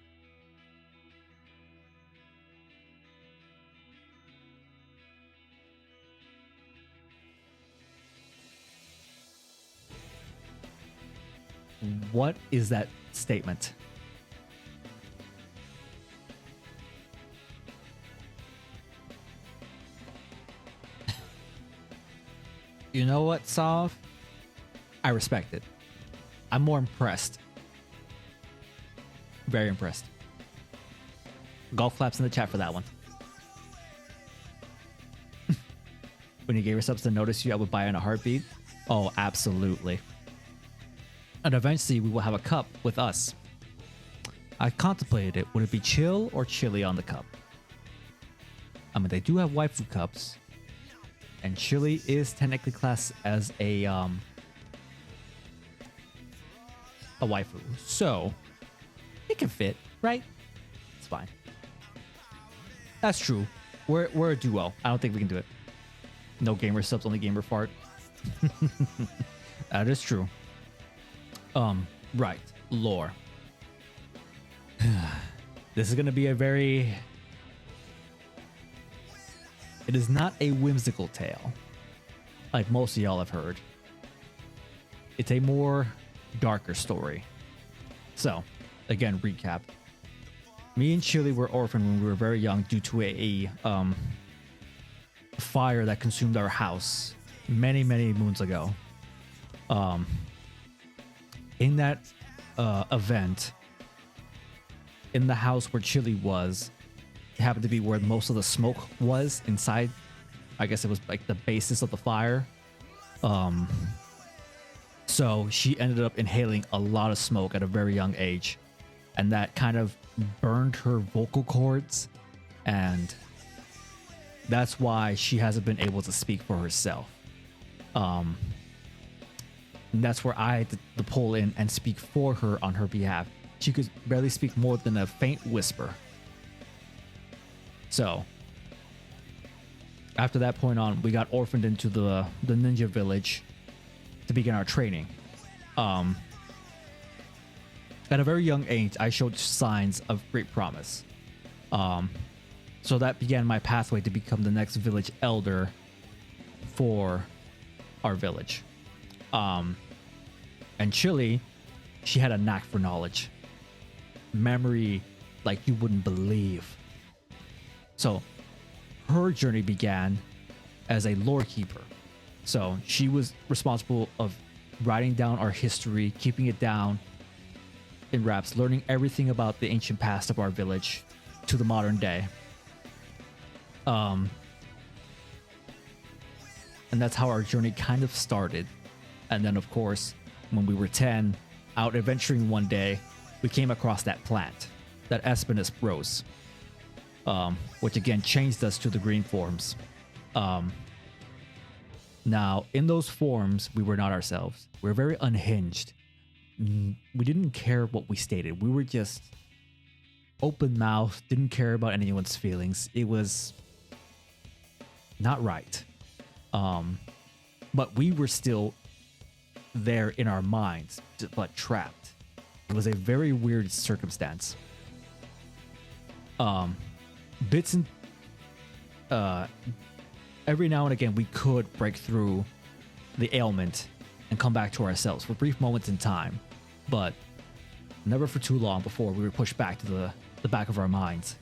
What is that statement? You know what, Sov? I respect it. I'm more impressed. Very impressed. Golf claps in the chat for that one. When you gave yourself to notice you, I would buy in a heartbeat. Oh, absolutely. And eventually we will have a cup with us. I contemplated it. Would it be Chill or Chili on the cup? I mean, they do have waifu cups. And Chili is technically classed as a waifu. So, it can fit, right? It's fine. That's true. We're a duo. I don't think we can do it. No gamer subs, only gamer fart. That is true. Right. Lore. This is gonna be a very... It is not a whimsical tale, like most of y'all have heard. It's a more darker story. So, again, recap. Me and Chili were orphaned when we were very young due to a fire that consumed our house many, many moons ago. In that event, in the house where Chili was, it happened to be where most of the smoke was inside. I guess it was like the basis of the fire. So she ended up inhaling a lot of smoke at a very young age, and that kind of burned her vocal cords, and that's why she hasn't been able to speak for herself. And that's where I had to pull in and speak for her on her behalf. She could barely speak more than a faint whisper. So, after that point on, we got orphaned into the ninja village to begin our training. At a very young age, I showed signs of great promise. So that began my pathway to become the next village elder for our village. And Chili, she had a knack for knowledge. Memory like you wouldn't believe. So her journey began as a lore keeper. So she was responsible of writing down our history, keeping it down in wraps, learning everything about the ancient past of our village to the modern day. And that's how our journey kind of started. And then, of course, when we were 10, out adventuring one day, we came across that plant, that Espinus rose, which again changed us to the green forms. Now, in those forms, we were not ourselves. We were very unhinged. We didn't care what we stated. We were just open mouth, didn't care about anyone's feelings. It was not right. But we were still there in our minds, but trapped. It was a very weird circumstance. Bits and every now and again we could break through the ailment and come back to ourselves for brief moments in time, but never for too long before we were pushed back to the back of our minds.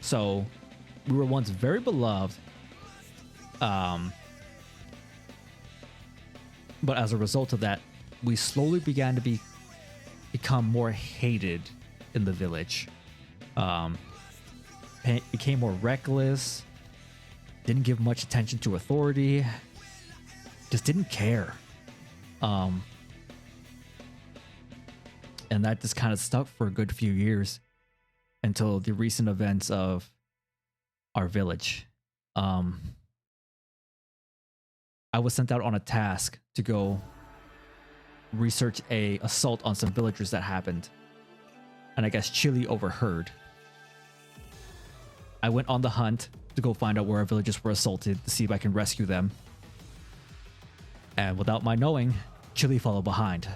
So we were once very beloved, but as a result of that, we slowly began to become more hated in the village. Became more reckless, didn't give much attention to authority, just didn't care. And that just kind of stuck for a good few years until the recent events of our village. I was sent out on a task to go research a assault on some villagers that happened, and I guess Chili overheard. I went on the hunt to go find out where our villagers were assaulted to see if I can rescue them, and without my knowing, Chili followed behind.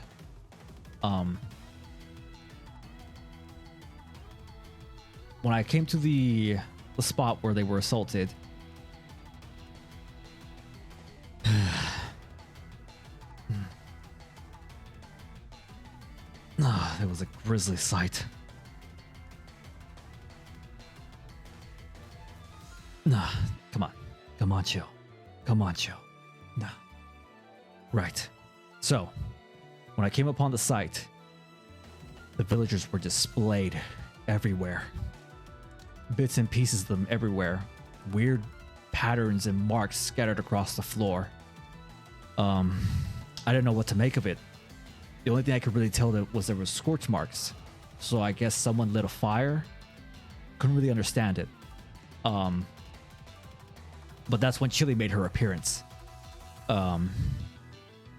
When I came to the spot where they were assaulted, it was a grisly sight. Come on, chill. No. Right. So, when I came upon the site, the villagers were displayed everywhere. Bits and pieces of them everywhere. Weird patterns and marks scattered across the floor. I didn't know what to make of it. The only thing I could really tell was there was scorch marks. So I guess someone lit a fire. Couldn't really understand it. But that's when Chili made her appearance.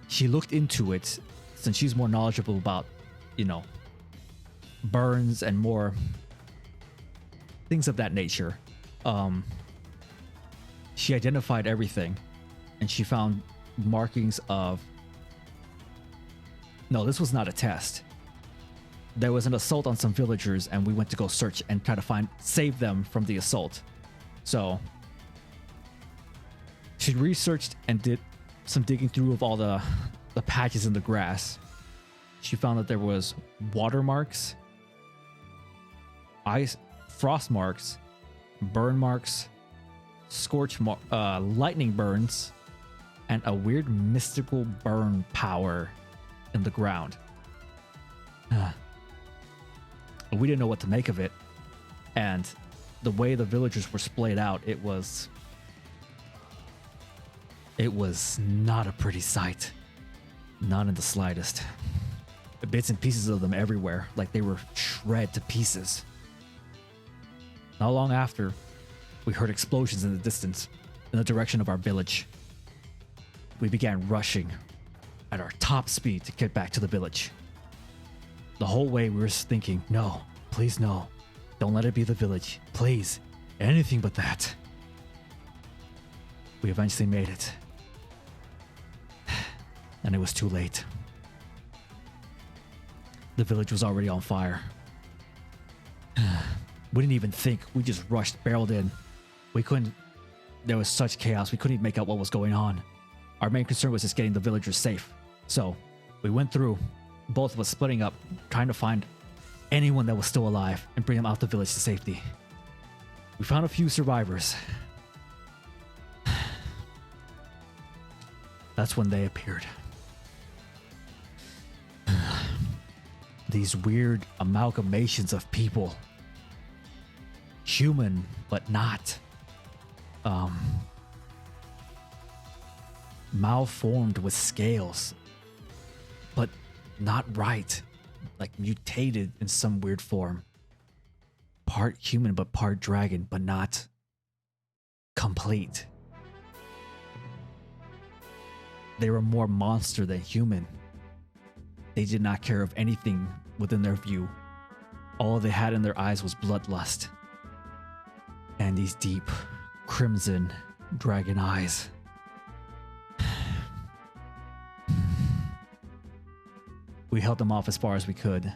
She looked into it, since she's more knowledgeable about, burns and more things of that nature. She identified everything, and she found markings of... No, this was not a test. There was an assault on some villagers, and we went to go search and try to save them from the assault. So she researched and did some digging through of all the patches in the grass. She found that there was water marks, frost marks, burn marks, lightning burns, and a weird mystical burn power in the ground. We didn't know what to make of it, and the way the villagers were splayed out, it was not a pretty sight. Not in the slightest. Bits and pieces of them everywhere, like they were shred to pieces. Not long after, we heard explosions in the distance, in the direction of our village. We began rushing at our top speed to get back to the village. The whole way we were thinking, no, please no. Don't let it be the village. Please. Anything but that. We eventually made it. And it was too late. The village was already on fire. We didn't even think. We just barreled in. There was such chaos, we couldn't even make out what was going on. Our main concern was just getting the villagers safe. So we went through, both of us splitting up, trying to find anyone that was still alive and bring them out the village to safety. We found a few survivors. That's when they appeared. These weird amalgamations of people. Human, but not. Malformed with scales, but not right. Like mutated in some weird form. Part human, but part dragon, but not complete. They were more monster than human. They did not care of anything within their view. All they had in their eyes was bloodlust. And these deep, crimson dragon eyes. We held them off as far as we could.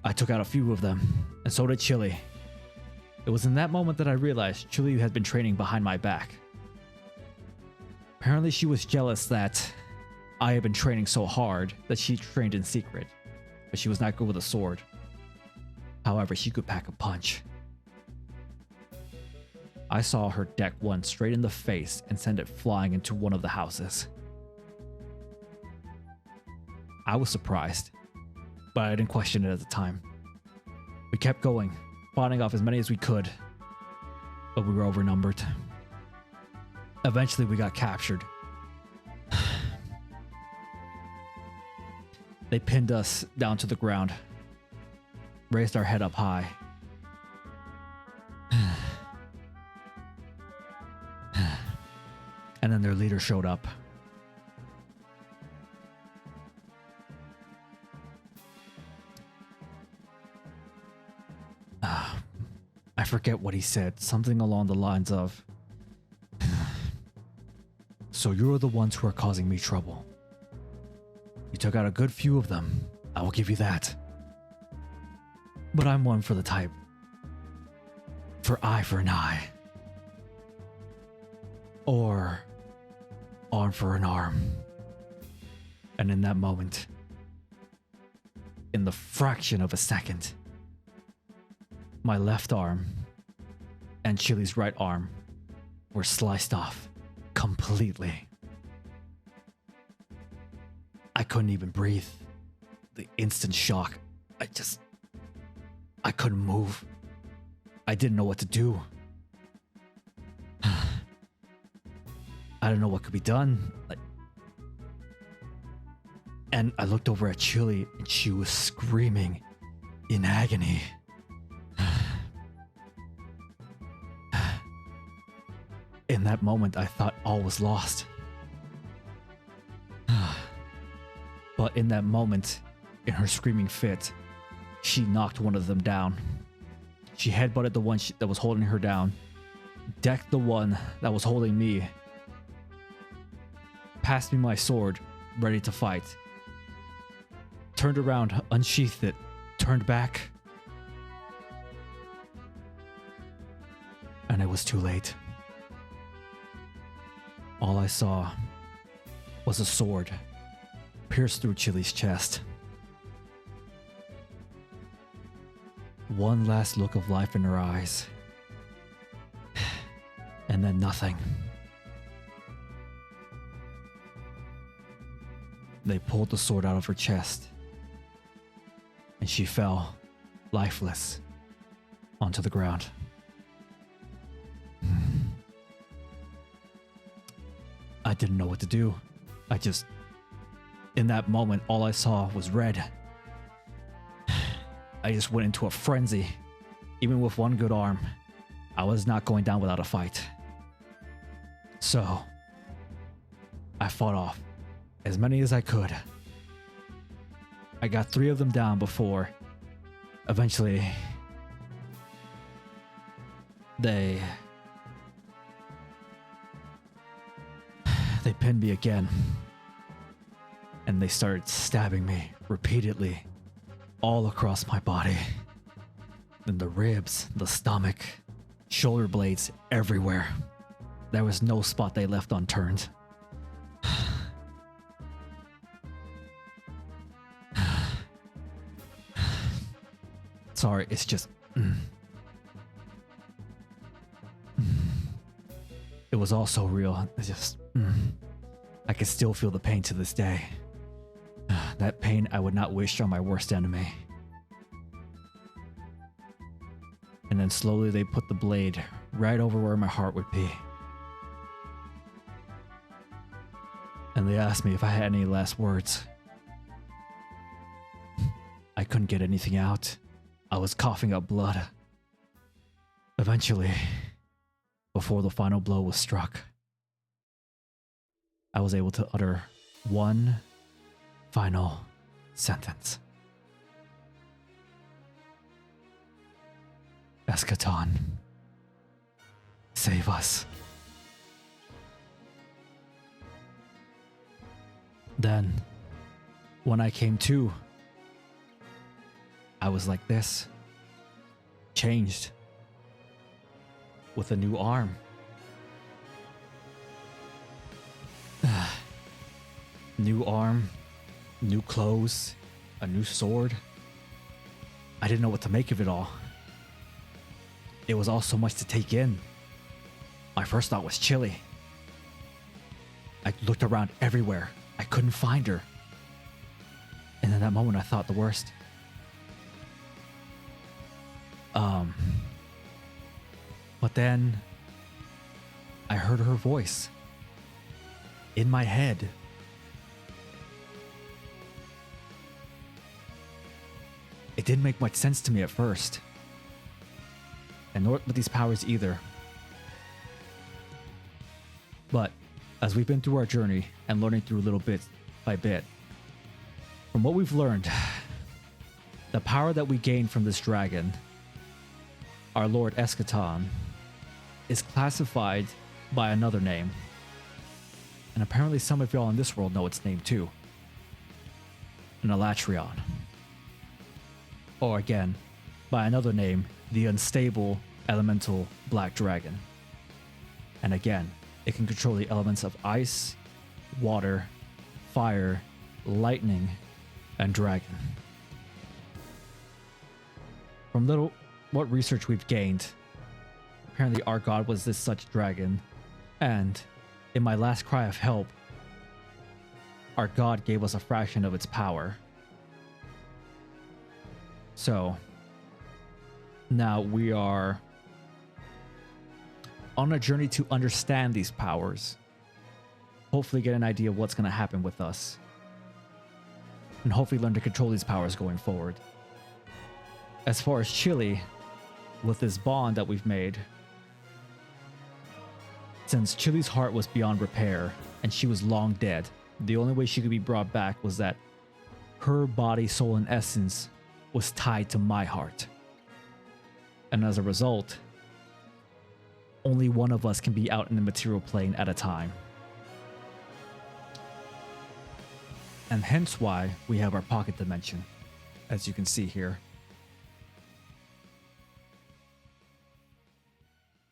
I took out a few of them, and so did Chili. It was in that moment that I realized Chili had been training behind my back. Apparently she was jealous that I had been training so hard that she trained in secret, but she was not good with a sword. However, she could pack a punch. I saw her deck one straight in the face and send it flying into one of the houses. I was surprised, but I didn't question it at the time. We kept going, fighting off as many as we could, but we were outnumbered. Eventually, we got captured. They pinned us down to the ground, raised our head up high. And then their leader showed up. I forget what he said, something along the lines of, "So you're the ones who are causing me trouble. You took out a good few of them, I will give you that. But I'm one for the type. For eye for an eye. Or arm for an arm." And in that moment, in the fraction of a second, my left arm and Chili's right arm were sliced off completely. I couldn't even breathe. The instant shock, I couldn't move. I didn't know what to do. I didn't know what could be done. And I looked over at Chili and she was screaming in agony. In that moment, I thought all was lost. But in that moment, in her screaming fit, she knocked one of them down. She headbutted the one that was holding her down, decked the one that was holding me, passed me my sword, ready to fight. Turned around, unsheathed it, turned back, and it was too late. All I saw was a sword pierced through Chili's chest. One last look of life in her eyes, and then nothing. They pulled the sword out of her chest, and she fell, lifeless, onto the ground. I didn't know what to do. In that moment, all I saw was red. I just went into a frenzy. Even with one good arm, I was not going down without a fight. So, I fought off as many as I could. I got 3 of them down before, eventually, they pinned me again. And they started stabbing me repeatedly all across my body. In the ribs, the stomach, shoulder blades, everywhere. There was no spot they left unturned. Sorry, it's just... It was all so real. It's just... I can still feel the pain to this day. That pain I would not wish on my worst enemy. And then slowly they put the blade right over where my heart would be. And they asked me if I had any last words. I couldn't get anything out. I was coughing up blood. Eventually, before the final blow was struck, I was able to utter one final sentence. Eschaton, save us. Then, when I came to, I was like this, changed, with a new arm. New arm, new clothes, a new sword. I didn't know what to make of it all. It was all so much to take in. My first thought was Chili. I looked around everywhere. I couldn't find her. And in that moment, I thought the worst. But then I heard her voice in my head. It didn't make much sense to me at first. And nor with these powers either. But as we've been through our journey and learning through little bit by bit, from what we've learned, the power that we gained from this dragon, our Lord Eschaton, is classified by another name. And apparently some of y'all in this world know its name too. An Elatrion. Or again, by another name, the unstable elemental black dragon. And again, it can control the elements of ice, water, fire, lightning, and dragon. From what research we've gained, apparently our god was this such dragon, and in my last cry of help, our god gave us a fraction of its power. So now we are on a journey to understand these powers, hopefully get an idea of what's going to happen with us, and hopefully learn to control these powers going forward. As far as Chili, with this bond that we've made, since Chili's heart was beyond repair and she was long dead, the only way she could be brought back was that her body, soul, and essence was tied to my heart. And as a result, only one of us can be out in the material plane at a time. And hence why we have our pocket dimension, as you can see here.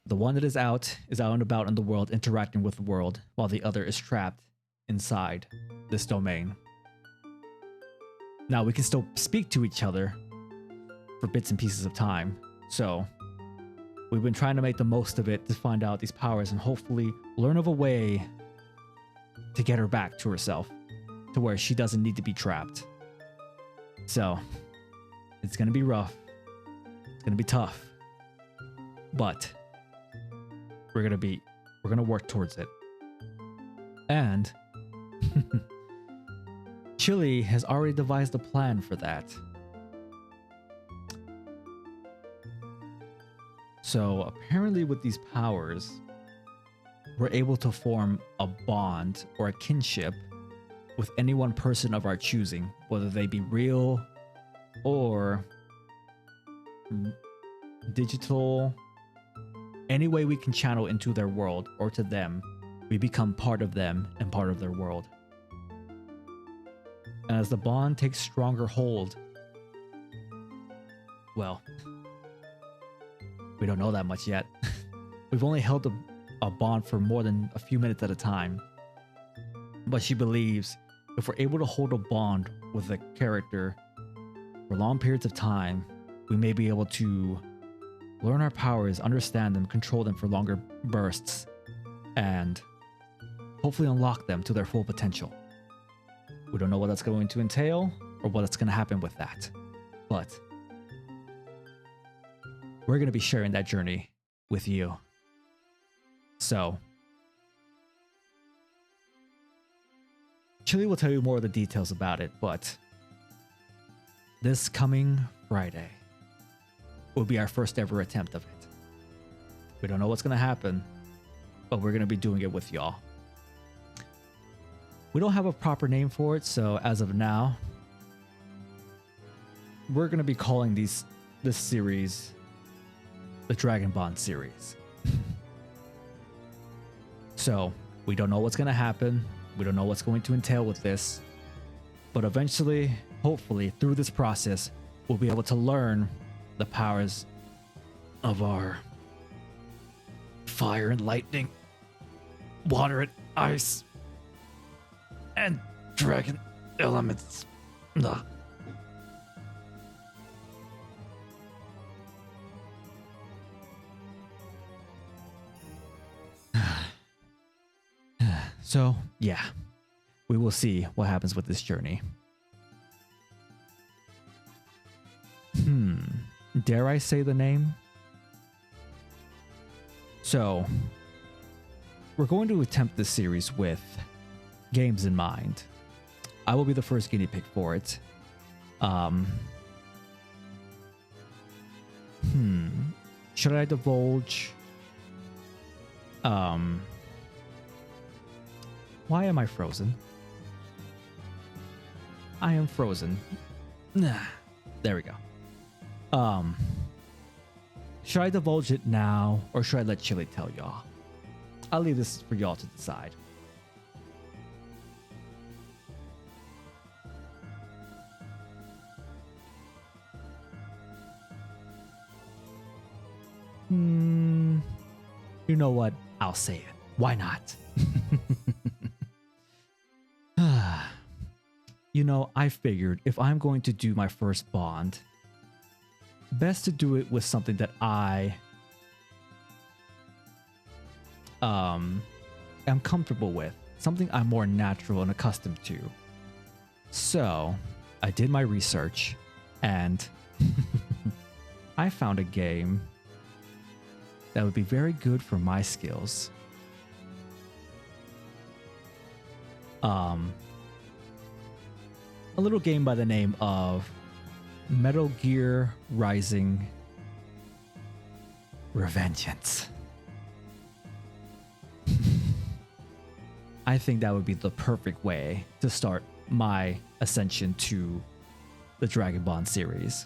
The one that is out and about in the world interacting with the world, while the other is trapped inside this domain. Now we can still speak to each other for bits and pieces of time, so we've been trying to make the most of it to find out these powers and hopefully learn of a way to get her back to herself, to where she doesn't need to be trapped. So it's gonna be rough, it's gonna be tough, but we're gonna work towards it. And Chili has already devised a plan for that. So apparently with these powers, we're able to form a bond or a kinship with any one person of our choosing, whether they be real or digital. Any way we can channel into their world or to them, we become part of them and part of their world. And as the bond takes stronger hold, well, we don't know that much yet. We've only held a bond for more than a few minutes at a time. But she believes if we're able to hold a bond with a character for long periods of time, we may be able to learn our powers, understand them, control them for longer bursts, and hopefully unlock them to their full potential. We don't know what that's going to entail or what's going to happen with that, but we're going to be sharing that journey with you. So, Chili will tell you more of the details about it, but this coming Friday will be our first ever attempt of it. We don't know what's going to happen, but we're going to be doing it with y'all. We don't have a proper name for it, so as of now, we're gonna be calling this series the Dragon Bond series. So we don't know what's gonna happen. We don't know what's going to entail with this, but eventually, hopefully, through this process, we'll be able to learn the powers of our fire and lightning, water and ice, and dragon elements. Ugh. So, yeah, we will see what happens with this journey. Dare I say the name? So, we're going to attempt this series with games in mind. I will be the first guinea pig for it. Should I divulge? Why am I frozen? I am frozen. Nah, there we go. Should I divulge it now, or should I let Chili tell y'all? I'll leave this for y'all to decide. You know what? I'll say it. Why not? You know, I figured if I'm going to do my first bond, best to do it with something that I am comfortable with, something I'm more natural and accustomed to. So I did my research and I found a game that would be very good for my skills. A little game by the name of Metal Gear Rising Revengeance. I think that would be the perfect way to start my ascension to the Dragon Bond series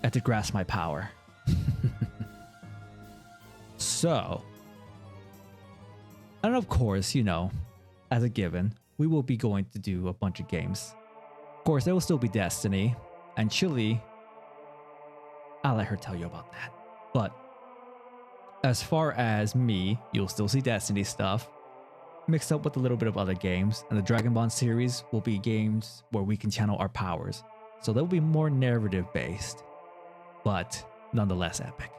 and to grasp my power. So, and of course, you know, as a given, we will be going to do a bunch of games. Of course, there will still be Destiny and Chili. I'll let her tell you about that. But as far as me, you'll still see Destiny stuff mixed up with a little bit of other games, and the Dragon Ball series will be games where we can channel our powers. So they'll be more narrative based, but nonetheless epic.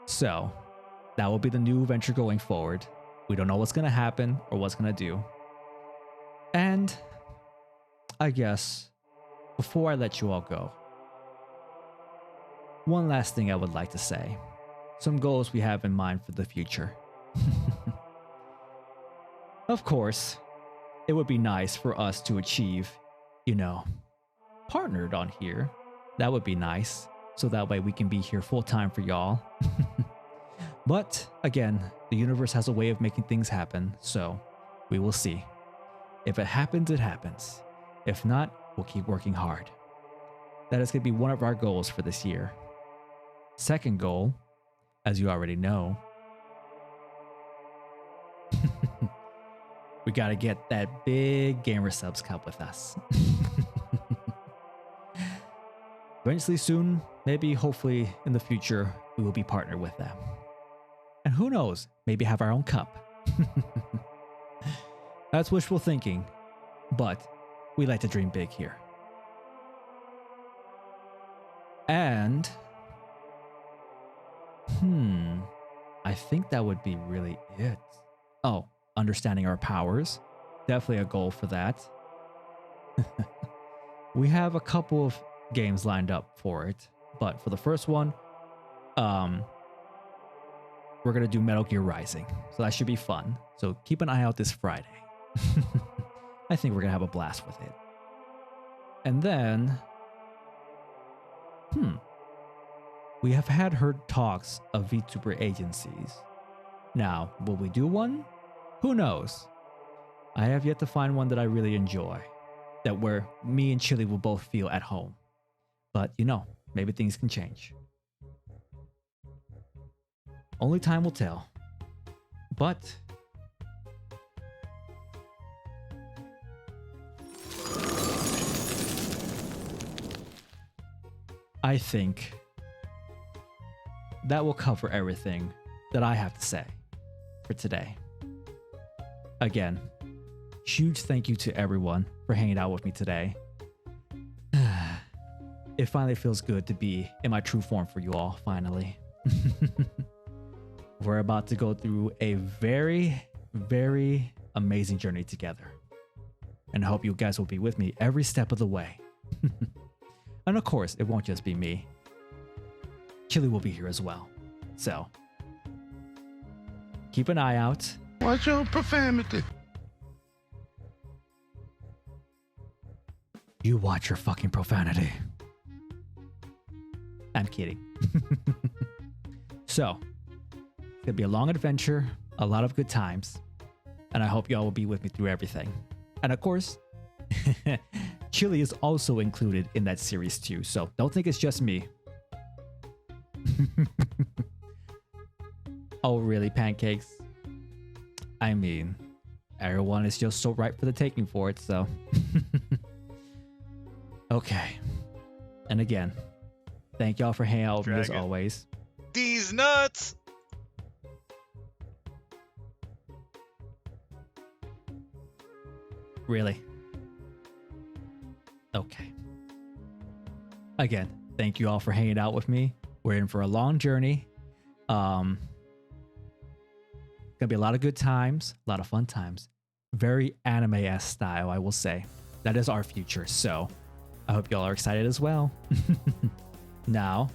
So that will be the new venture going forward. We don't know what's going to happen or what's going to do. And I guess before I let you all go, one last thing I would like to say. Some goals we have in mind for the future. Of course, it would be nice for us to achieve, you know, partnered on here. That would be nice. So that way we can be here full time for y'all. But again, the universe has a way of making things happen. So we will see. If it happens, it happens. If not, we'll keep working hard. That is going to be one of our goals for this year. Second goal, as you already know, we got to get that big Gamer Subs Cup with us. Eventually soon, maybe hopefully in the future, we will be partnered with them. And who knows, maybe have our own cup. That's wishful thinking, but we like to dream big here. And I think that would be really it. Oh, understanding our powers. Definitely a goal for that. We have a couple of games lined up for it, but for the first one, we're gonna do Metal Gear Rising, so that should be fun. So keep an eye out this Friday. I think we're gonna have a blast with it. And then, we have heard talks of VTuber agencies. Now, will we do one? Who knows? I have yet to find one that I really enjoy, that where me and Chili will both feel at home. But you know, maybe things can change. Only time will tell. But I think that will cover everything that I have to say for today. Again, huge thank you to everyone for hanging out with me today. It finally feels good to be in my true form for you all, finally. We're about to go through a very, very amazing journey together. And I hope you guys will be with me every step of the way. And of course, it won't just be me. Chili will be here as well. So, keep an eye out. Watch your profanity. You watch your fucking profanity. I'm kidding. So, it's gonna be a long adventure, a lot of good times, and I hope y'all will be with me through everything. And of course, Chili is also included in that series too, so don't think it's just me. Oh, really, Pancakes? I mean, everyone is just so ripe for the taking for it, so. Okay. And again, thank y'all for hanging out with me as Dragon. always. These nuts! Really? Okay. Again, thank you all for hanging out with me. We're in for a long journey. Gonna be a lot of good times, a lot of fun times. Very anime-esque style, I will say. That is our future, so I hope y'all are excited as well. Now,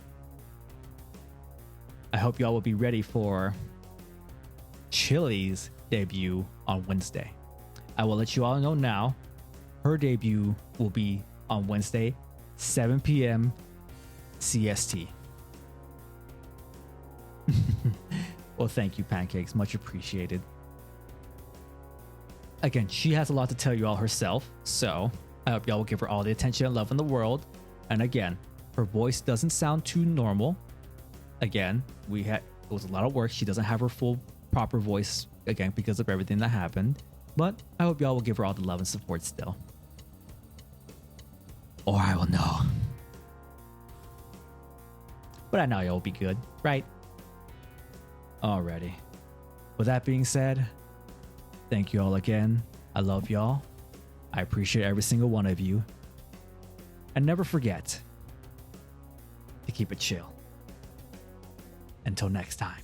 I hope y'all will be ready for Chili's debut on Wednesday. I will let you all know now. Her debut will be on Wednesday, 7 p.m. CST. Well, thank you, Pancakes. Much appreciated. Again, she has a lot to tell you all herself, so I hope y'all will give her all the attention and love in the world. And again, her voice doesn't sound too normal. Again, it was a lot of work. She doesn't have her full proper voice, again, because of everything that happened. But I hope y'all will give her all the love and support still. Or I will know. But I know y'all will be good, right? Alrighty. With that being said, thank you all again. I love y'all. I appreciate every single one of you. And never forget to keep it chill. Until next time.